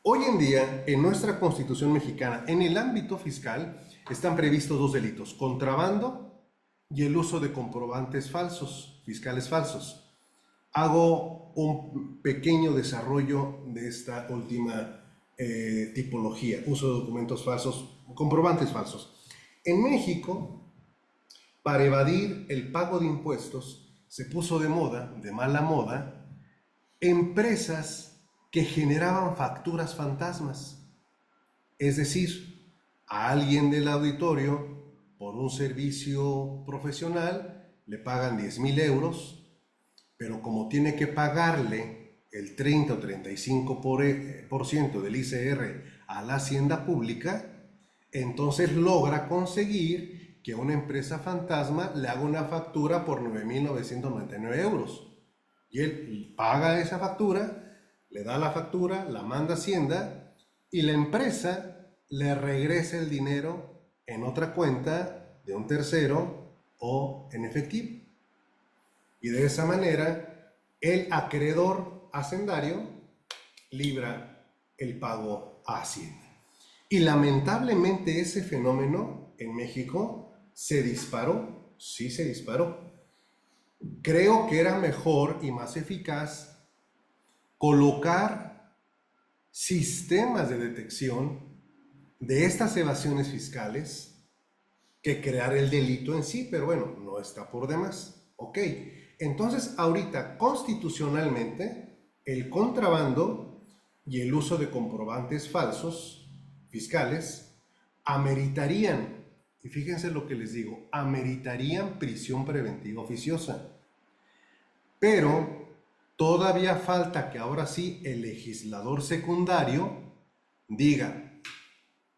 Hoy en día, en nuestra Constitución mexicana, en el ámbito fiscal, están previstos 2 delitos: contrabando y el uso de comprobantes falsos, fiscales falsos. Hago un pequeño desarrollo de esta última tipología, uso de documentos falsos, comprobantes falsos. En México, para evadir el pago de impuestos, se puso de moda, de mala moda, empresas que generaban facturas fantasmas. Es decir, a alguien del auditorio, por un servicio profesional, le pagan 10,000 euros, pero como tiene que pagarle el 30 o 35% del ICR a la hacienda pública, entonces logra conseguir que una empresa fantasma le haga una factura por 9,999 euros. Y él paga esa factura, le da la factura, la manda a Hacienda y la empresa le regresa el dinero en otra cuenta de un tercero o en efectivo. Y de esa manera, el acreedor hacendario libra el pago a Hacienda. Y lamentablemente ese fenómeno en México se disparó, sí se disparó. Creo que era mejor y más eficaz colocar sistemas de detección de estas evasiones fiscales que crear el delito en sí, pero bueno, no está por demás. Ok, entonces ahorita constitucionalmente el contrabando y el uso de comprobantes falsos fiscales ameritarían, y fíjense lo que les digo, ameritarían prisión preventiva oficiosa. Pero todavía falta que ahora sí el legislador secundario diga,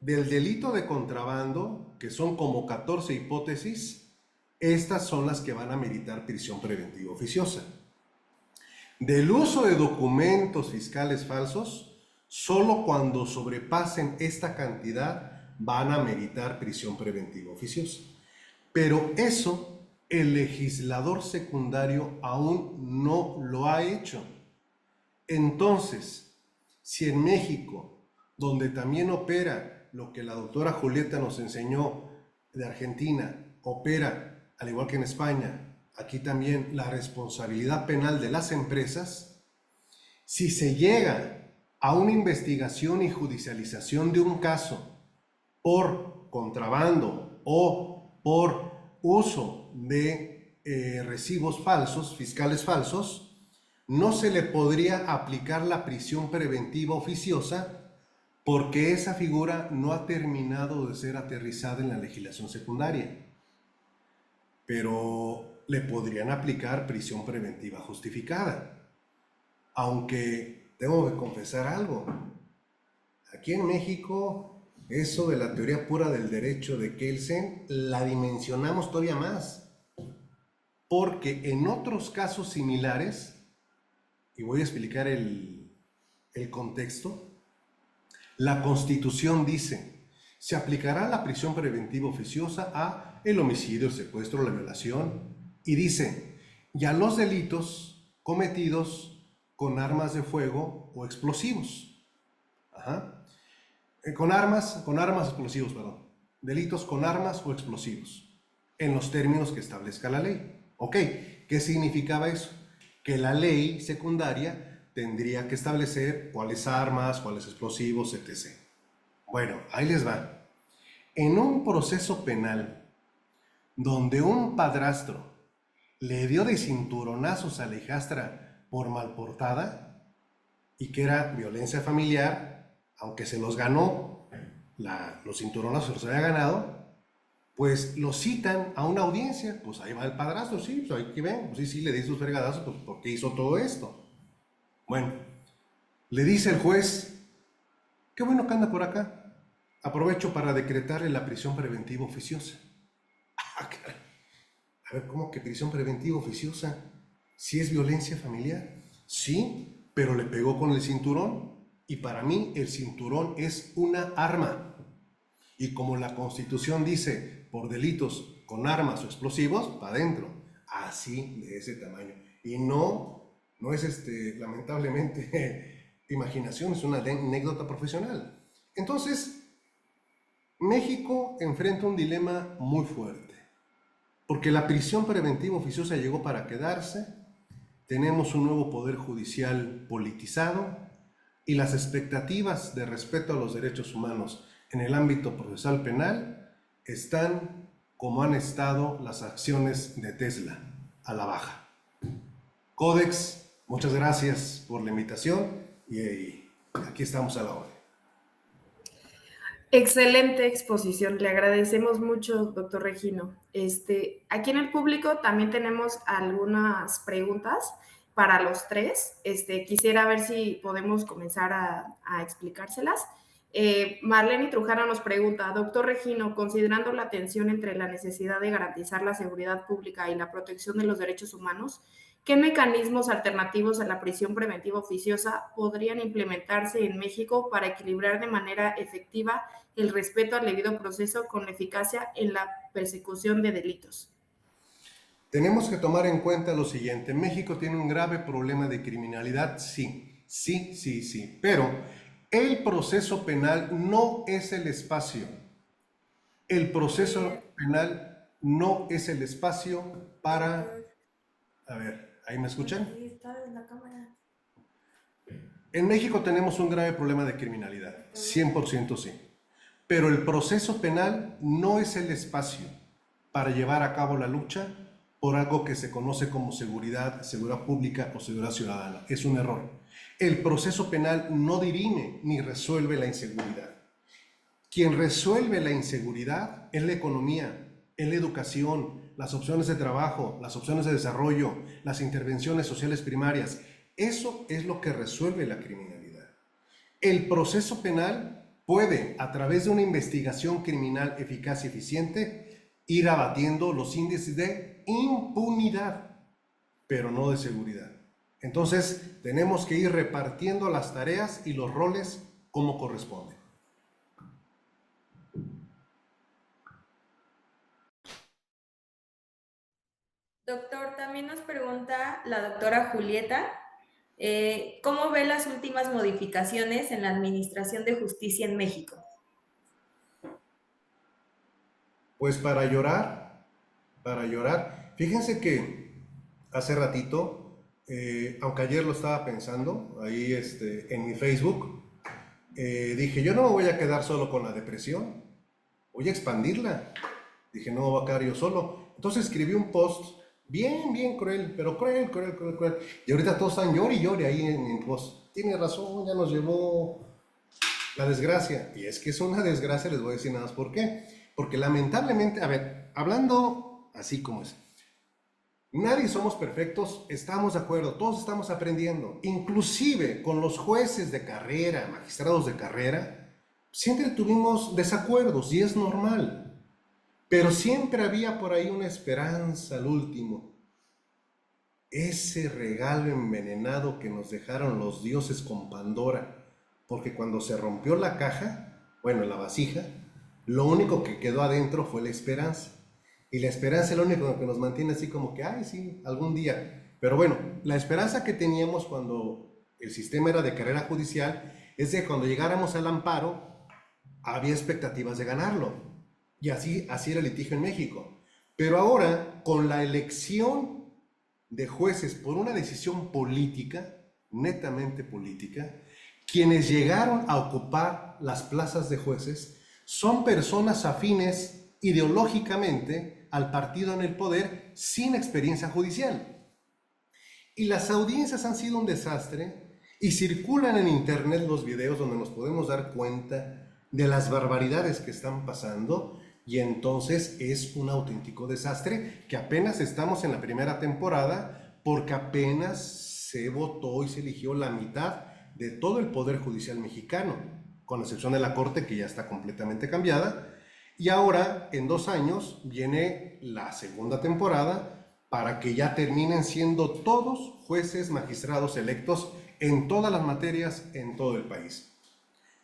del delito de contrabando, que son como 14 hipótesis, estas son las que van a meritar prisión preventiva oficiosa. Del uso de documentos fiscales falsos, solo cuando sobrepasen esta cantidad van a meritar prisión preventiva oficiosa. Pero eso el legislador secundario aún no lo ha hecho. Entonces, si en México, donde también opera lo que la doctora Julieta nos enseñó de Argentina, opera, al igual que en España, aquí también la responsabilidad penal de las empresas, si se llega a una investigación y judicialización de un caso por contrabando o por uso de recibos falsos, fiscales falsos, no se le podría aplicar la prisión preventiva oficiosa porque esa figura no ha terminado de ser aterrizada en la legislación secundaria. Pero le podrían aplicar prisión preventiva justificada. Aunque tengo que confesar algo. Aquí en México, eso de la teoría pura del derecho de Kelsen, la dimensionamos todavía más. Porque en otros casos similares, y voy a explicar el contexto, la Constitución dice, se aplicará la prisión preventiva oficiosa a el homicidio, el secuestro, la violación, y dice, y a los delitos cometidos con armas de fuego o explosivos. Con armas explosivos, perdón. Delitos con armas o explosivos, en los términos que establezca la ley. Ok, ¿qué significaba eso? Que la ley secundaria tendría que establecer cuáles armas, cuáles explosivos, etc. Bueno, ahí les va. En un proceso penal donde un padrastro le dio de cinturonazos a la hijastra por malportada y que era violencia familiar, aunque se los ganó, los cinturonazos los había ganado, pues lo citan a una audiencia. Pues ahí va el padrastro, sí, pues ahí que ven, pues sí, le di sus fregadazos, pues ¿por qué hizo todo esto? Bueno, le dice el juez, qué bueno que anda por acá, aprovecho para decretarle la prisión preventiva oficiosa. A ver, ¿cómo que prisión preventiva oficiosa? ¿Sí es violencia familiar? Sí, pero le pegó con el cinturón, y para mí el cinturón es una arma. Y como la Constitución dice, por delitos con armas o explosivos, para adentro. Así, de ese tamaño. Y no es lamentablemente imaginación, es una anécdota profesional. Entonces, México enfrenta un dilema muy fuerte, porque la prisión preventiva oficiosa llegó para quedarse, tenemos un nuevo poder judicial politizado y las expectativas de respeto a los derechos humanos en el ámbito procesal penal están como han estado las acciones de Tesla, a la baja. Codex, muchas gracias por la invitación y aquí estamos a la orden. Excelente exposición, le agradecemos mucho, doctor Regino. Aquí en el público también tenemos algunas preguntas para los tres. Quisiera ver si podemos comenzar a explicárselas. Marlene Trujano nos pregunta, doctor Regino, considerando la tensión entre la necesidad de garantizar la seguridad pública y la protección de los derechos humanos, ¿qué mecanismos alternativos a la prisión preventiva oficiosa podrían implementarse en México para equilibrar de manera efectiva el respeto al debido proceso con la eficacia en la persecución de delitos? Tenemos que tomar en cuenta lo siguiente. México tiene un grave problema de criminalidad, sí, pero el proceso penal no es el espacio. El proceso penal no es el espacio para... A ver, ¿ahí me escuchan? Sí, está en la cámara. En México tenemos un grave problema de criminalidad, 100% sí. Pero el proceso penal no es el espacio para llevar a cabo la lucha por algo que se conoce como seguridad pública o seguridad ciudadana. Es un error. El proceso penal no dirime ni resuelve la inseguridad. Quien resuelve la inseguridad es la economía, es la educación, las opciones de trabajo, las opciones de desarrollo, las intervenciones sociales primarias. Eso es lo que resuelve la criminalidad. El proceso penal puede, a través de una investigación criminal eficaz y eficiente, ir abatiendo los índices de impunidad, pero no de seguridad. Entonces, tenemos que ir repartiendo las tareas y los roles como corresponde. Doctor, también nos pregunta la doctora Julieta, ¿cómo ve las últimas modificaciones en la Administración de Justicia en México? Pues para llorar. Fíjense que hace ratito, aunque ayer lo estaba pensando, ahí en mi Facebook, dije, yo no me voy a quedar solo con la depresión, voy a expandirla. Dije, no voy a quedar yo solo. Entonces escribí un post bien cruel, pero cruel. Y ahorita todos están llore ahí en el post. Tiene razón, ya nos llevó la desgracia. Y es que es una desgracia, les voy a decir nada más por qué. Porque lamentablemente, a ver, hablando así como es, Nadie somos perfectos, estamos de acuerdo, todos estamos aprendiendo. Inclusive con los jueces de carrera, magistrados de carrera, siempre tuvimos desacuerdos y es normal. Pero siempre había por ahí una esperanza al último. Ese regalo envenenado que nos dejaron los dioses con Pandora, porque cuando se rompió la caja, bueno, la vasija, lo único que quedó adentro fue la esperanza. Y la esperanza es lo único que nos mantiene así como que, ay, sí, algún día. Pero bueno, la esperanza que teníamos cuando el sistema era de carrera judicial es de que cuando llegáramos al amparo, había expectativas de ganarlo. Y así era el litigio en México. Pero ahora, con la elección de jueces por una decisión política, netamente política, quienes llegaron a ocupar las plazas de jueces son personas afines ideológicamente al partido en el poder sin experiencia judicial. Y las audiencias han sido un desastre y circulan en internet los videos donde nos podemos dar cuenta de las barbaridades que están pasando y entonces es un auténtico desastre que apenas estamos en la primera temporada porque apenas se votó y se eligió la mitad de todo el Poder Judicial mexicano, con excepción de la Corte que ya está completamente cambiada. Y ahora, en 2 años, viene la segunda temporada para que ya terminen siendo todos jueces magistrados electos en todas las materias en todo el país.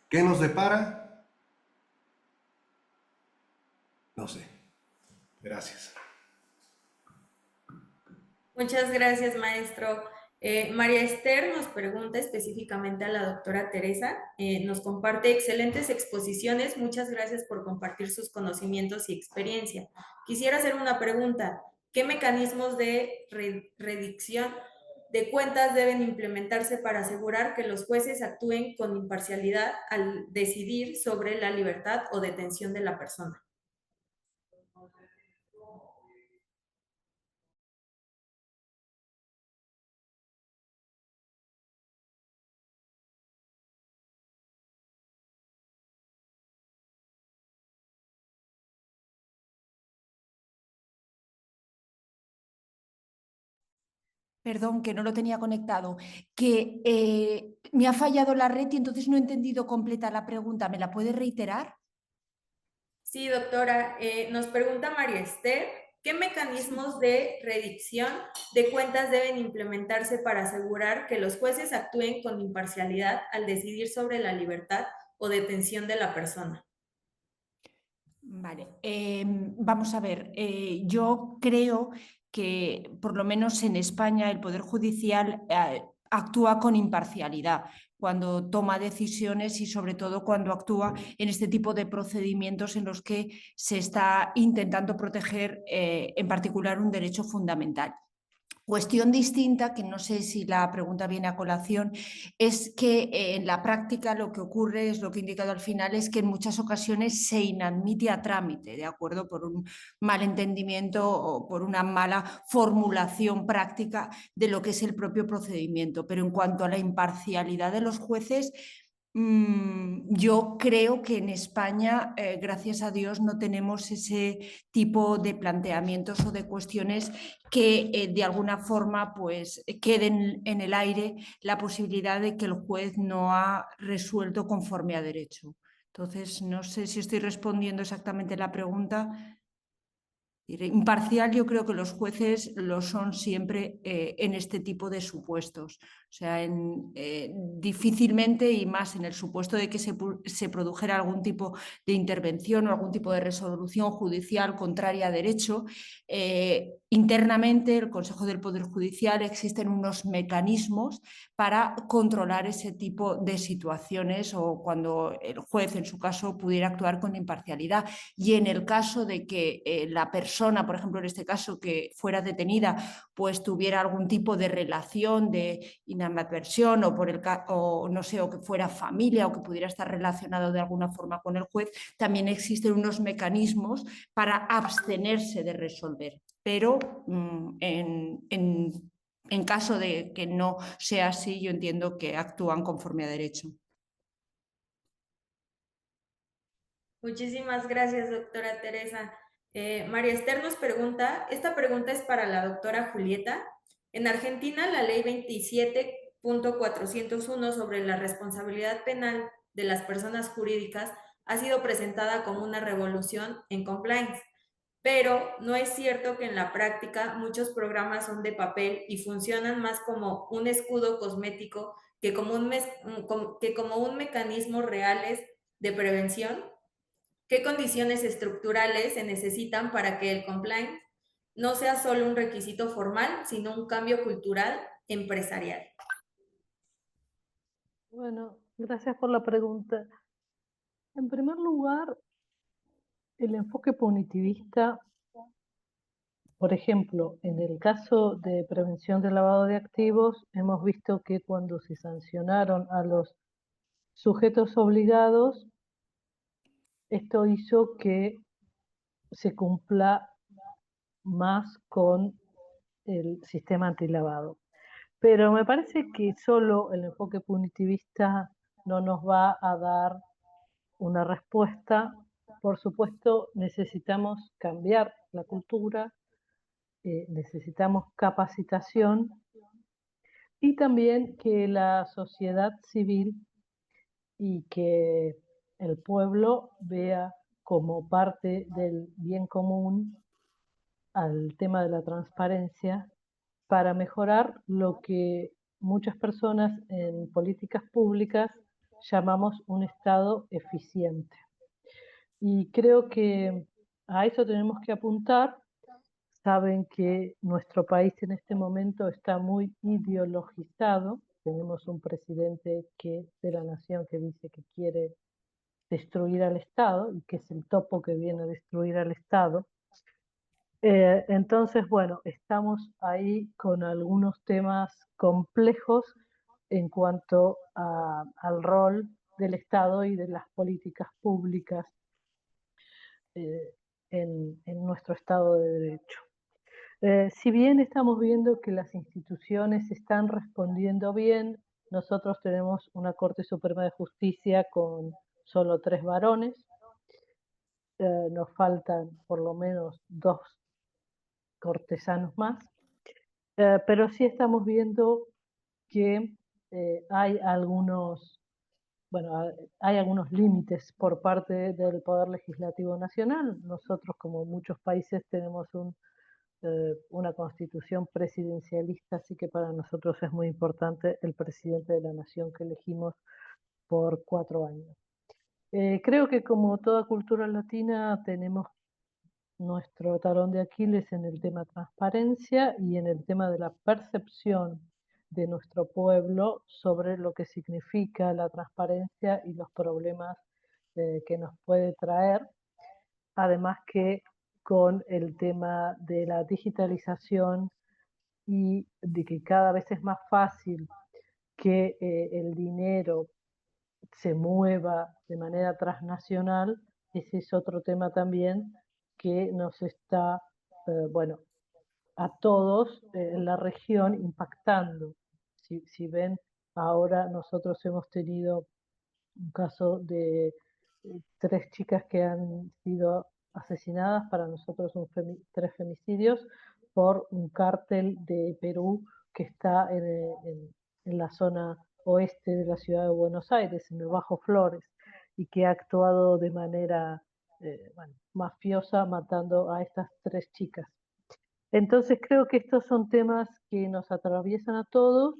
¿Qué nos depara? No sé. Gracias. Muchas gracias, maestro. María Esther nos pregunta específicamente a la doctora Teresa, nos comparte excelentes exposiciones, muchas gracias por compartir sus conocimientos y experiencia. Quisiera hacer una pregunta, ¿qué mecanismos de redicción de cuentas deben implementarse para asegurar que los jueces actúen con imparcialidad al decidir sobre la libertad o detención de la persona? Perdón, que no lo tenía conectado, que me ha fallado la red y entonces no he entendido completa la pregunta. ¿Me la puede reiterar? Sí, doctora. Nos pregunta María Esther, ¿qué mecanismos de redicción de cuentas deben implementarse para asegurar que los jueces actúen con imparcialidad al decidir sobre la libertad o detención de la persona? Vale, vamos a ver, yo creo que por lo menos en España el Poder Judicial actúa con imparcialidad cuando toma decisiones y sobre todo cuando actúa en este tipo de procedimientos en los que se está intentando proteger en particular un derecho fundamental. Cuestión distinta, que no sé si la pregunta viene a colación, es que en la práctica lo que ocurre es lo que he indicado al final, es que en muchas ocasiones se inadmite a trámite, ¿de acuerdo? Por un mal entendimiento o por una mala formulación práctica de lo que es el propio procedimiento. Pero en cuanto a la imparcialidad de los jueces, yo creo que en España, gracias a Dios, no tenemos ese tipo de planteamientos o de cuestiones que de alguna forma pues queden en el aire la posibilidad de que el juez no ha resuelto conforme a derecho. Entonces, no sé si estoy respondiendo exactamente la pregunta. Imparcial, yo creo que los jueces lo son siempre en este tipo de supuestos. O sea, difícilmente, y más en el supuesto de que se produjera algún tipo de intervención o algún tipo de resolución judicial contraria a derecho, internamente el Consejo del Poder Judicial existen unos mecanismos para controlar ese tipo de situaciones o cuando el juez, en su caso, pudiera actuar con imparcialidad. Y en el caso de que la persona, por ejemplo, en este caso, que fuera detenida, pues tuviera algún tipo de relación de animadversión o no sé, o que fuera familia o que pudiera estar relacionado de alguna forma con el juez, también existen unos mecanismos para abstenerse de resolver. Pero en caso de que no sea así, yo entiendo que actúan conforme a derecho. Muchísimas gracias, doctora Teresa. María Esther nos pregunta, esta pregunta es para la doctora Julieta. En Argentina, la ley 27.401 sobre la responsabilidad penal de las personas jurídicas ha sido presentada como una revolución en compliance, pero no es cierto que en la práctica muchos programas son de papel y funcionan más como un escudo cosmético que como un mecanismo reales de prevención. ¿Qué condiciones estructurales se necesitan para que el compliance no sea solo un requisito formal, sino un cambio cultural empresarial? Bueno, gracias por la pregunta. En primer lugar, el enfoque punitivista, por ejemplo, en el caso de prevención del lavado de activos, hemos visto que cuando se sancionaron a los sujetos obligados, esto hizo que se cumpla más con el sistema antilavado. Pero me parece que solo el enfoque punitivista no nos va a dar una respuesta. Por supuesto, necesitamos cambiar la cultura, necesitamos capacitación y también que la sociedad civil y que el pueblo vea como parte del bien común al tema de la transparencia para mejorar lo que muchas personas en políticas públicas llamamos un Estado eficiente. Y creo que a eso tenemos que apuntar. Saben que nuestro país en este momento está muy ideologizado. Tenemos un presidente de la nación que dice que quiere destruir al Estado y que es el topo que viene a destruir al Estado. Entonces, bueno, estamos ahí con algunos temas complejos en cuanto al rol del Estado y de las políticas públicas eh, en nuestro Estado de Derecho. Si bien estamos viendo que las instituciones están respondiendo bien, nosotros tenemos una Corte Suprema de Justicia con solo 3 varones, nos faltan por lo menos 2 cortesanos más, pero sí estamos viendo que hay algunos, bueno, hay algunos límites por parte del Poder Legislativo Nacional. Nosotros, como muchos países, tenemos una constitución presidencialista, así que para nosotros es muy importante el presidente de la nación que elegimos por 4 años. Creo que como toda cultura latina tenemos nuestro talón de Aquiles en el tema transparencia y en el tema de la percepción de nuestro pueblo sobre lo que significa la transparencia y los problemas que nos puede traer. Además que con el tema de la digitalización y de que cada vez es más fácil que el dinero se mueva de manera transnacional, ese es otro tema también que nos está, bueno, a todos en la región impactando. Si ven, ahora nosotros hemos tenido un caso de 3 chicas que han sido asesinadas, para nosotros son 3 femicidios, por un cártel de Perú que está en la zona oeste de la ciudad de Buenos Aires, en el Bajo Flores, y que ha actuado de manera bueno, mafiosa matando a estas 3 chicas. Entonces creo que estos son temas que nos atraviesan a todos,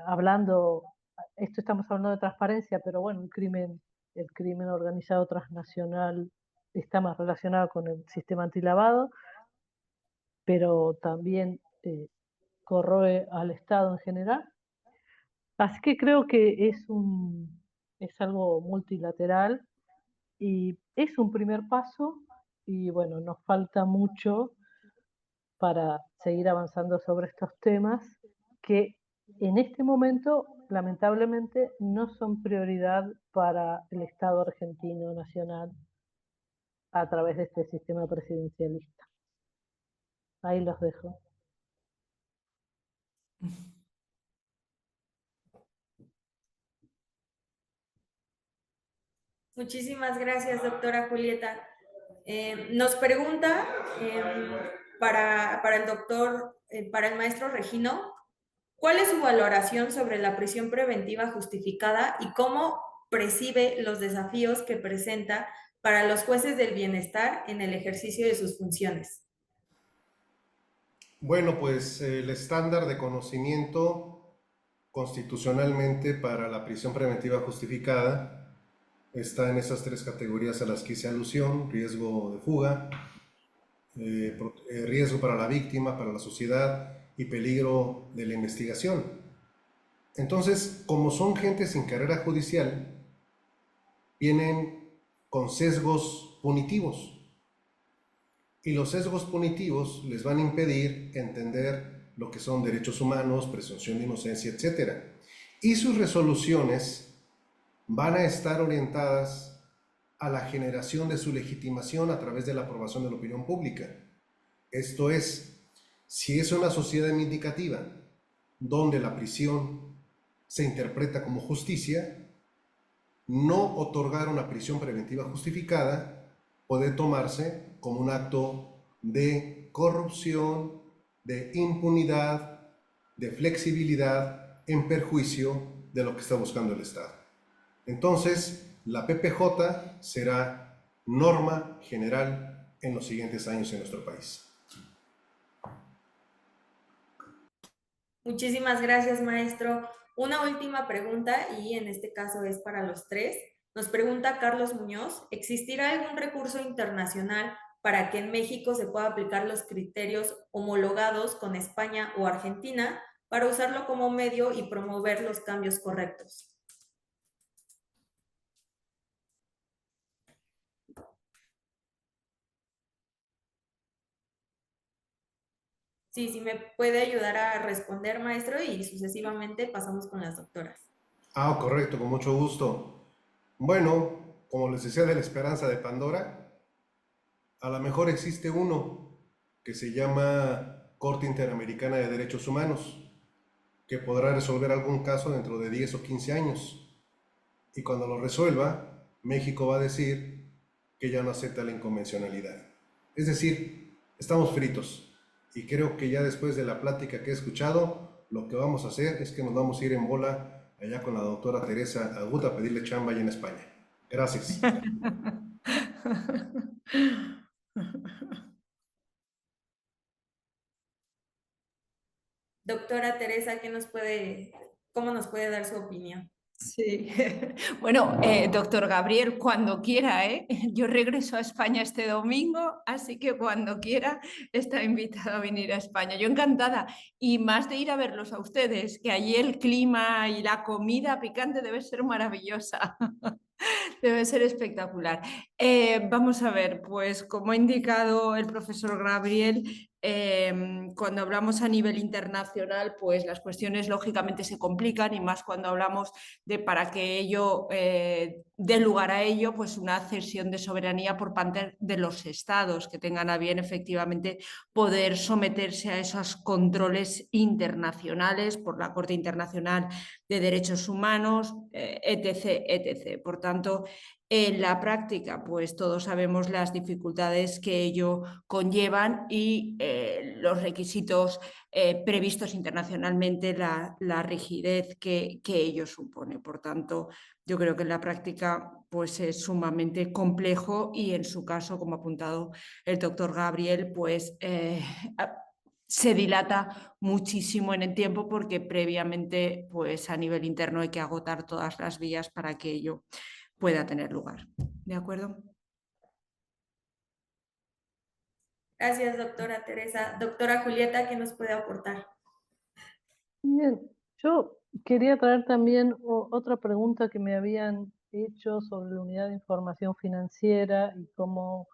hablando, esto estamos hablando de transparencia, pero bueno, el crimen organizado transnacional está más relacionado con el sistema antilavado, pero también corroe al Estado en general. Así que creo que es algo multilateral y es un primer paso y bueno, nos falta mucho para seguir avanzando sobre estos temas que en este momento lamentablemente no son prioridad para el Estado argentino nacional a través de este sistema presidencialista. Ahí los dejo. Muchísimas gracias, doctora Julieta. Nos pregunta para el doctor, para el maestro Regino, ¿cuál es su valoración sobre la prisión preventiva justificada y cómo percibe los desafíos que presenta para los jueces del bienestar en el ejercicio de sus funciones? Bueno, pues el estándar de conocimiento constitucionalmente para la prisión preventiva justificada está en esas tres categorías a las que hice alusión: riesgo de fuga, riesgo para la víctima, para la sociedad y peligro de la investigación. Entonces, como son gente sin carrera judicial, vienen con sesgos punitivos. Y los sesgos punitivos les van a impedir entender lo que son derechos humanos, presunción de inocencia, etc. Y sus resoluciones van a estar orientadas a la generación de su legitimación a través de la aprobación de la opinión pública. Esto es, si es una sociedad indicativa donde la prisión se interpreta como justicia, no otorgar una prisión preventiva justificada puede tomarse como un acto de corrupción, de impunidad, de flexibilidad en perjuicio de lo que está buscando el Estado. Entonces, la PPJ será norma general en los siguientes años en nuestro país. Muchísimas gracias, maestro. Una última pregunta, y en este caso es para los tres. Nos pregunta Carlos Muñoz, ¿existirá algún recurso internacional para que en México se pueda aplicar los criterios homologados con España o Argentina para usarlo como medio y promover los cambios correctos? Sí, sí me puede ayudar a responder, maestro, y sucesivamente pasamos con las doctoras. Correcto, con mucho gusto. Bueno, como les decía de la esperanza de Pandora, a lo mejor existe uno que se llama Corte Interamericana de Derechos Humanos, que podrá resolver algún caso dentro de 10 o 15 años. Y cuando lo resuelva, México va a decir que ya no acepta la inconvencionalidad. Es decir, estamos fritos. Y creo que ya después de la plática que he escuchado, lo que vamos a hacer es que nos vamos a ir en bola allá con la doctora Teresa Agut a pedirle chamba allá en España. Gracias. Doctora Teresa, ¿cómo nos puede dar su opinión? Sí, bueno, doctor Gabriel, cuando quiera, ¿eh? Yo regreso a España este domingo, así que cuando quiera está invitado a venir a España. Yo encantada, y más de ir a verlos a ustedes, que allí el clima y la comida picante debe ser maravillosa. Debe ser espectacular. Vamos a ver, pues como ha indicado el profesor Gabriel, cuando hablamos a nivel internacional, pues las cuestiones lógicamente se complican, y más cuando hablamos de, para que ello dé lugar a ello, pues una cesión de soberanía por parte de los estados que tengan a bien efectivamente poder someterse a esos controles internacionales por la Corte Internacional de Derechos Humanos, etc., etc. Por tanto, en la práctica, pues todos sabemos las dificultades que ello conllevan y los requisitos previstos internacionalmente, la rigidez que ello supone. Por tanto, yo creo que en la práctica pues es sumamente complejo, y en su caso, como ha apuntado el doctor Gabriel, pues se dilata muchísimo en el tiempo, porque previamente pues a nivel interno hay que agotar todas las vías para que ello pueda tener lugar. ¿De acuerdo? Gracias, doctora Teresa. Doctora Julieta, ¿qué nos puede aportar? Bien, yo quería traer también otra pregunta que me habían hecho sobre la unidad de información financiera y cómo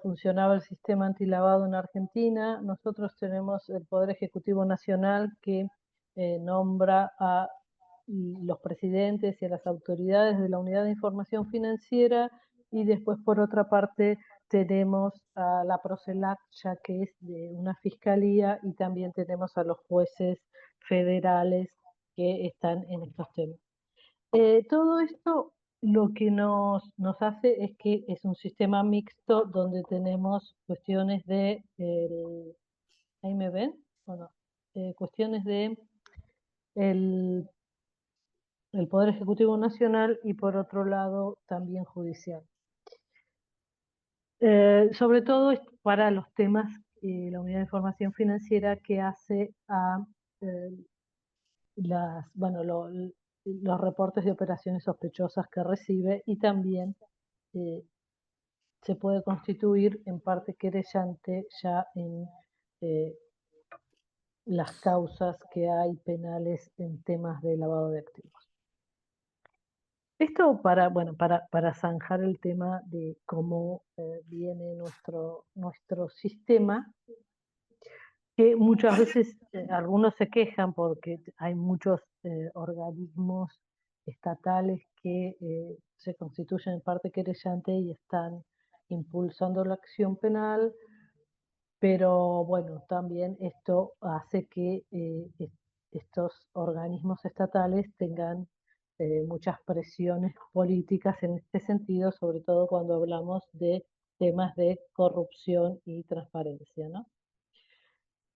funcionaba el sistema antilavado en Argentina. Nosotros tenemos el Poder Ejecutivo Nacional que nombra a los presidentes y a las autoridades de la unidad de información financiera, y después por otra parte tenemos a la Procelac, ya que es de una fiscalía, y también tenemos a los jueces federales que están en estos temas. Todo esto lo que nos hace es que es un sistema mixto donde tenemos cuestiones de, ¿ahí me ven? Bueno, cuestiones de el, el Poder Ejecutivo Nacional y por otro lado también judicial. Sobre todo para los temas, la Unidad de Información Financiera que hace a eh, bueno, los reportes de operaciones sospechosas que recibe y también eh, se puede constituir en parte querellante ya en eh, las causas que hay penales en temas de lavado de activos. Esto bueno, para zanjar el tema de cómo viene nuestro sistema, que muchas veces algunos se quejan porque hay muchos organismos estatales que se constituyen en parte querellante y están impulsando la acción penal, pero bueno, también esto hace que estos organismos estatales tengan muchas presiones políticas en este sentido, sobre todo cuando hablamos de temas de corrupción y transparencia, ¿no?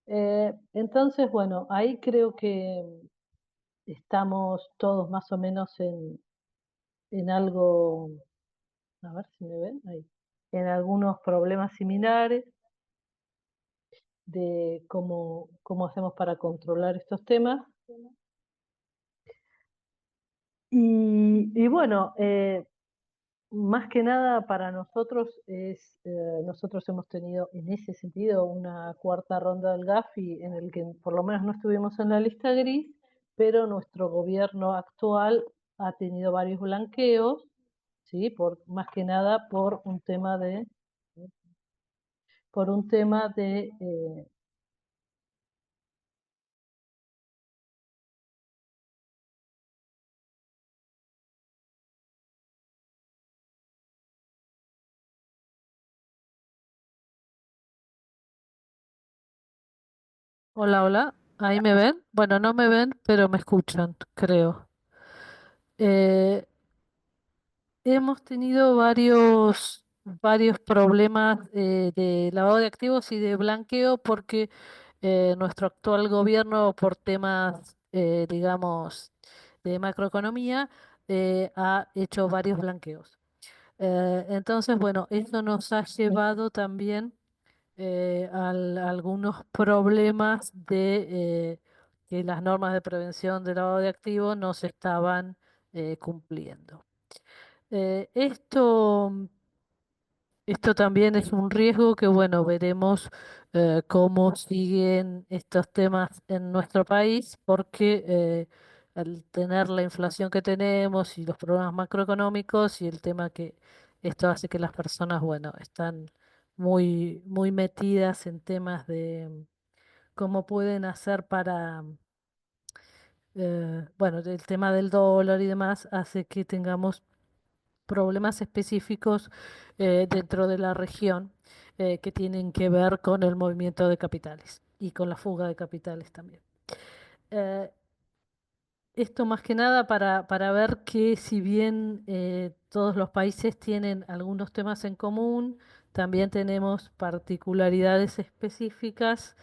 Entonces, bueno, ahí creo que estamos todos más o menos en algo, a ver si me ven ahí, en algunos problemas similares de cómo hacemos para controlar estos temas. Y bueno, más que nada para nosotros nosotros hemos tenido en ese sentido una cuarta ronda del GAFI en el que por lo menos no estuvimos en la lista gris, pero nuestro gobierno actual ha tenido varios blanqueos, ¿sí? Más que nada por un tema de hola, hola, ¿ahí me ven? Bueno, no me ven, pero me escuchan, creo. Eh, Hemos tenido varios problemas de lavado de activos y de blanqueo porque nuestro actual gobierno, por temas, digamos, de macroeconomía, ha hecho varios blanqueos. Entonces, bueno, eso nos ha llevado también a algunos problemas de que las normas de prevención de lavado de activos no se estaban cumpliendo. Eh, esto, esto también es un riesgo que, bueno, veremos cómo siguen estos temas en nuestro país, porque al tener la inflación que tenemos y los problemas macroeconómicos y el tema que esto hace que las personas, bueno, están muy metidas en temas de cómo pueden hacer para, bueno, el tema del dólar y demás, hace que tengamos problemas específicos dentro de la región que tienen que ver con el movimiento de capitales y con la fuga de capitales también. Eh, Esto más que nada para ver que si bien todos los países tienen algunos temas en común, también tenemos particularidades específicas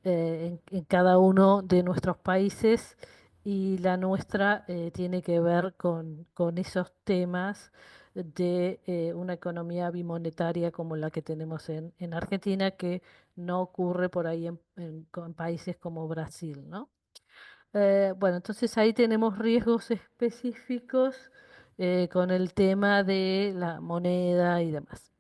en cada uno de nuestros países y la nuestra tiene que ver con esos temas de una economía bimonetaria como la que tenemos en Argentina, que no ocurre por ahí con países como Brasil, ¿no? Bueno, entonces ahí tenemos riesgos específicos con el tema de la moneda y demás.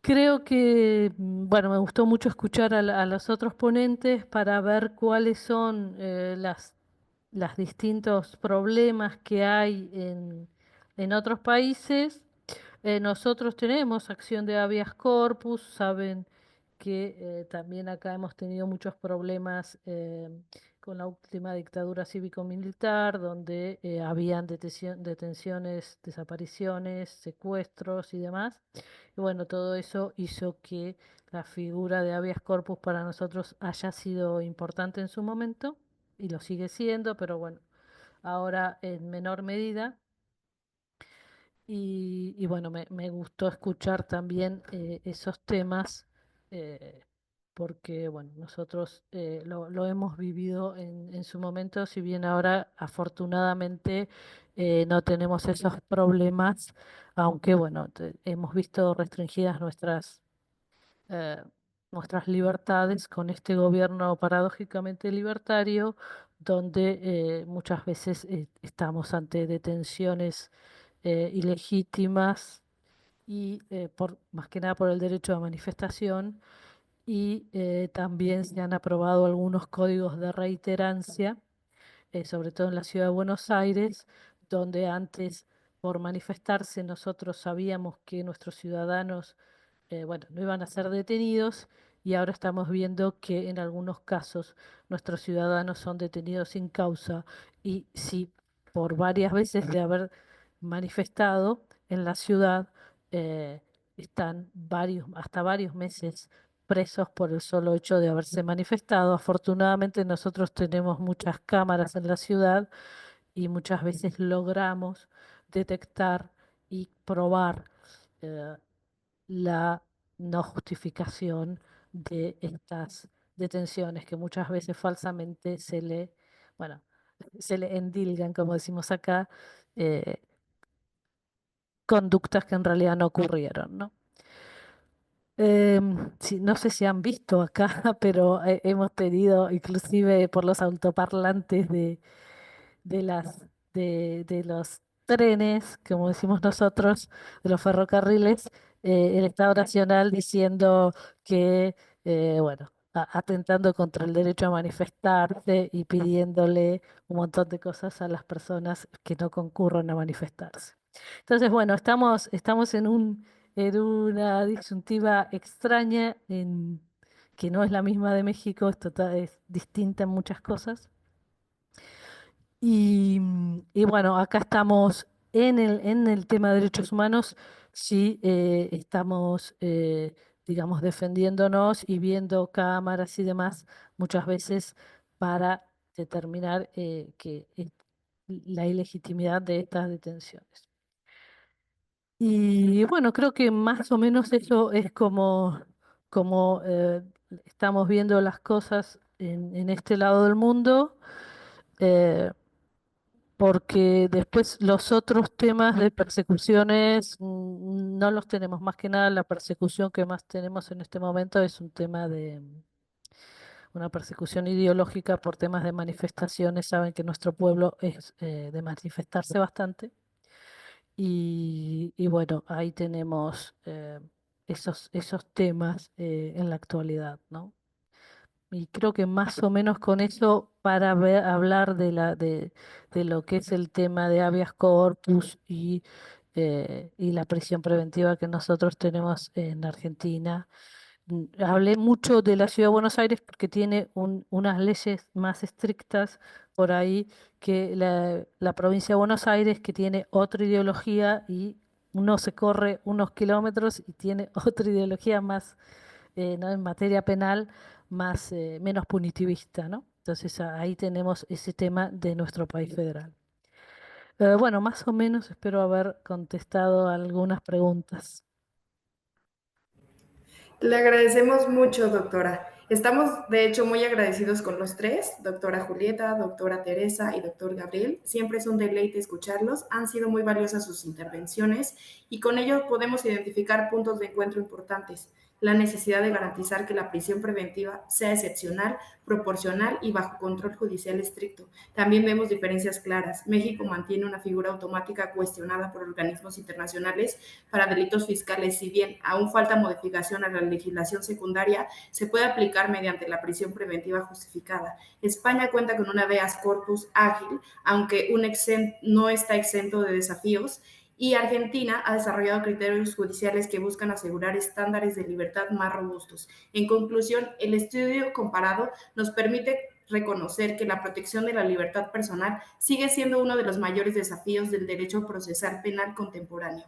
Creo que, bueno, me gustó mucho escuchar a los otros ponentes para ver cuáles son las distintos problemas que hay en otros países. Nosotros tenemos acción de habeas corpus, saben que también acá hemos tenido muchos problemas con la última dictadura cívico-militar, donde habían detenciones, desapariciones, secuestros y demás. Y bueno, todo eso hizo que la figura de habeas corpus para nosotros haya sido importante en su momento y lo sigue siendo, pero bueno, ahora en menor medida. Y bueno, me gustó escuchar también esos temas, porque bueno, nosotros lo hemos vivido en su momento, si bien ahora afortunadamente no tenemos esos problemas, aunque bueno, hemos visto restringidas eh, nuestras libertades con este gobierno paradójicamente libertario, donde muchas veces estamos ante detenciones ilegítimas y más que nada por el derecho a manifestación y también se han aprobado algunos códigos de reiterancia, sobre todo en la ciudad de Buenos Aires, donde antes por manifestarse nosotros sabíamos que nuestros ciudadanos bueno, no iban a ser detenidos y ahora estamos viendo que en algunos casos nuestros ciudadanos son detenidos sin causa y si por varias veces de haber manifestado en la ciudad están hasta varios meses presos por el solo hecho de haberse manifestado. Afortunadamente nosotros tenemos muchas cámaras en la ciudad y muchas veces logramos detectar y probar eh, la no justificación de estas detenciones que muchas veces falsamente bueno, se le endilgan, como decimos acá, eh, conductas que en realidad no ocurrieron, ¿no? Sí, no sé si han visto acá, pero hemos tenido, inclusive por los autoparlantes de de los trenes, como decimos nosotros, de los ferrocarriles, el Estado Nacional diciendo que, bueno, atentando contra el derecho a manifestarse y pidiéndole un montón de cosas a las personas que no concurren a manifestarse. Entonces, bueno, estamos en una disyuntiva extraña que no es la misma de México, es distinta en muchas cosas. Y bueno, acá estamos en el tema de derechos humanos, sí estamos, digamos, defendiéndonos y viendo cámaras y demás muchas veces para determinar la ilegitimidad de estas detenciones. Y bueno, creo que más o menos eso es como estamos viendo las cosas en este lado del mundo. eh, Porque después los otros temas de persecuciones no los tenemos. Más que nada la persecución que más tenemos en este momento es un tema de una persecución ideológica por temas de manifestaciones. Saben que nuestro pueblo es de manifestarse bastante y bueno, ahí tenemos esos temas en la actualidad, ¿no? Y creo que más o menos con eso para hablar de lo que es el tema de habeas corpus y la prisión preventiva que nosotros tenemos en Argentina. Hablé mucho de la Ciudad de Buenos Aires porque tiene unas leyes más estrictas por ahí que la provincia de Buenos Aires, que tiene otra ideología y uno se corre unos kilómetros y tiene otra ideología más ¿no? En materia penal menos punitivista, ¿no? Entonces ahí tenemos ese tema de nuestro país federal. Bueno, más o menos espero haber contestado algunas preguntas. Le agradecemos mucho, doctora. Estamos, de hecho, muy agradecidos con los tres, doctora Julieta, doctora Teresa y doctor Gabriel. Siempre es un deleite escucharlos. Han sido muy valiosas sus intervenciones y con ello podemos identificar puntos de encuentro importantes. La necesidad de garantizar que la prisión preventiva sea excepcional, proporcional y bajo control judicial estricto. También vemos diferencias claras. México mantiene una figura automática cuestionada por organismos internacionales para delitos fiscales. Si bien aún falta modificación a la legislación secundaria, se puede aplicar mediante la prisión preventiva justificada. España cuenta con un habeas corpus ágil, aunque no está exento de desafíos, y Argentina ha desarrollado criterios judiciales que buscan asegurar estándares de libertad más robustos. En conclusión, el estudio comparado nos permite reconocer que la protección de la libertad personal sigue siendo uno de los mayores desafíos del derecho procesal penal contemporáneo.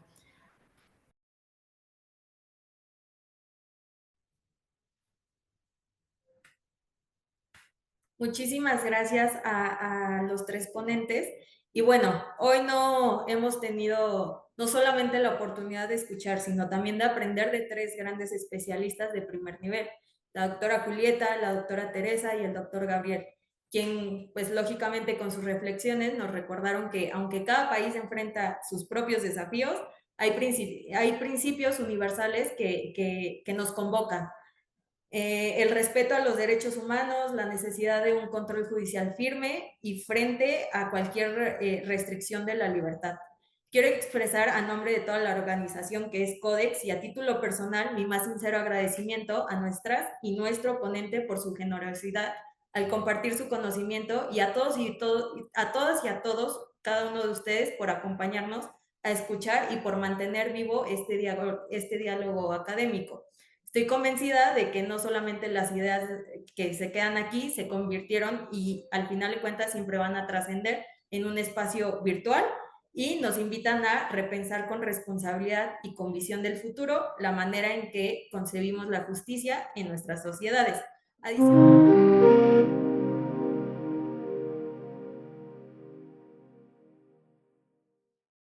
Muchísimas gracias a los tres ponentes. Y bueno, hoy no hemos tenido no solamente la oportunidad de escuchar, sino también de aprender de tres grandes especialistas de primer nivel, la doctora Julieta, la doctora Teresa y el doctor Gabriel, quien pues lógicamente con sus reflexiones nos recordaron que aunque cada país enfrenta sus propios desafíos, hay principios universales que nos convocan. El respeto a los derechos humanos, la necesidad de un control judicial firme y frente a cualquier restricción de la libertad. Quiero expresar a nombre de toda la organización que es Codex y a título personal mi más sincero agradecimiento a nuestras y nuestro ponente por su generosidad al compartir su conocimiento y a todas y a todos, cada uno de ustedes por acompañarnos a escuchar y por mantener vivo este diálogo académico. Estoy convencida de que no solamente las ideas que se quedan aquí se convirtieron y al final de cuentas siempre van a trascender en un espacio virtual y nos invitan a repensar con responsabilidad y con visión del futuro la manera en que concebimos la justicia en nuestras sociedades. Adicional.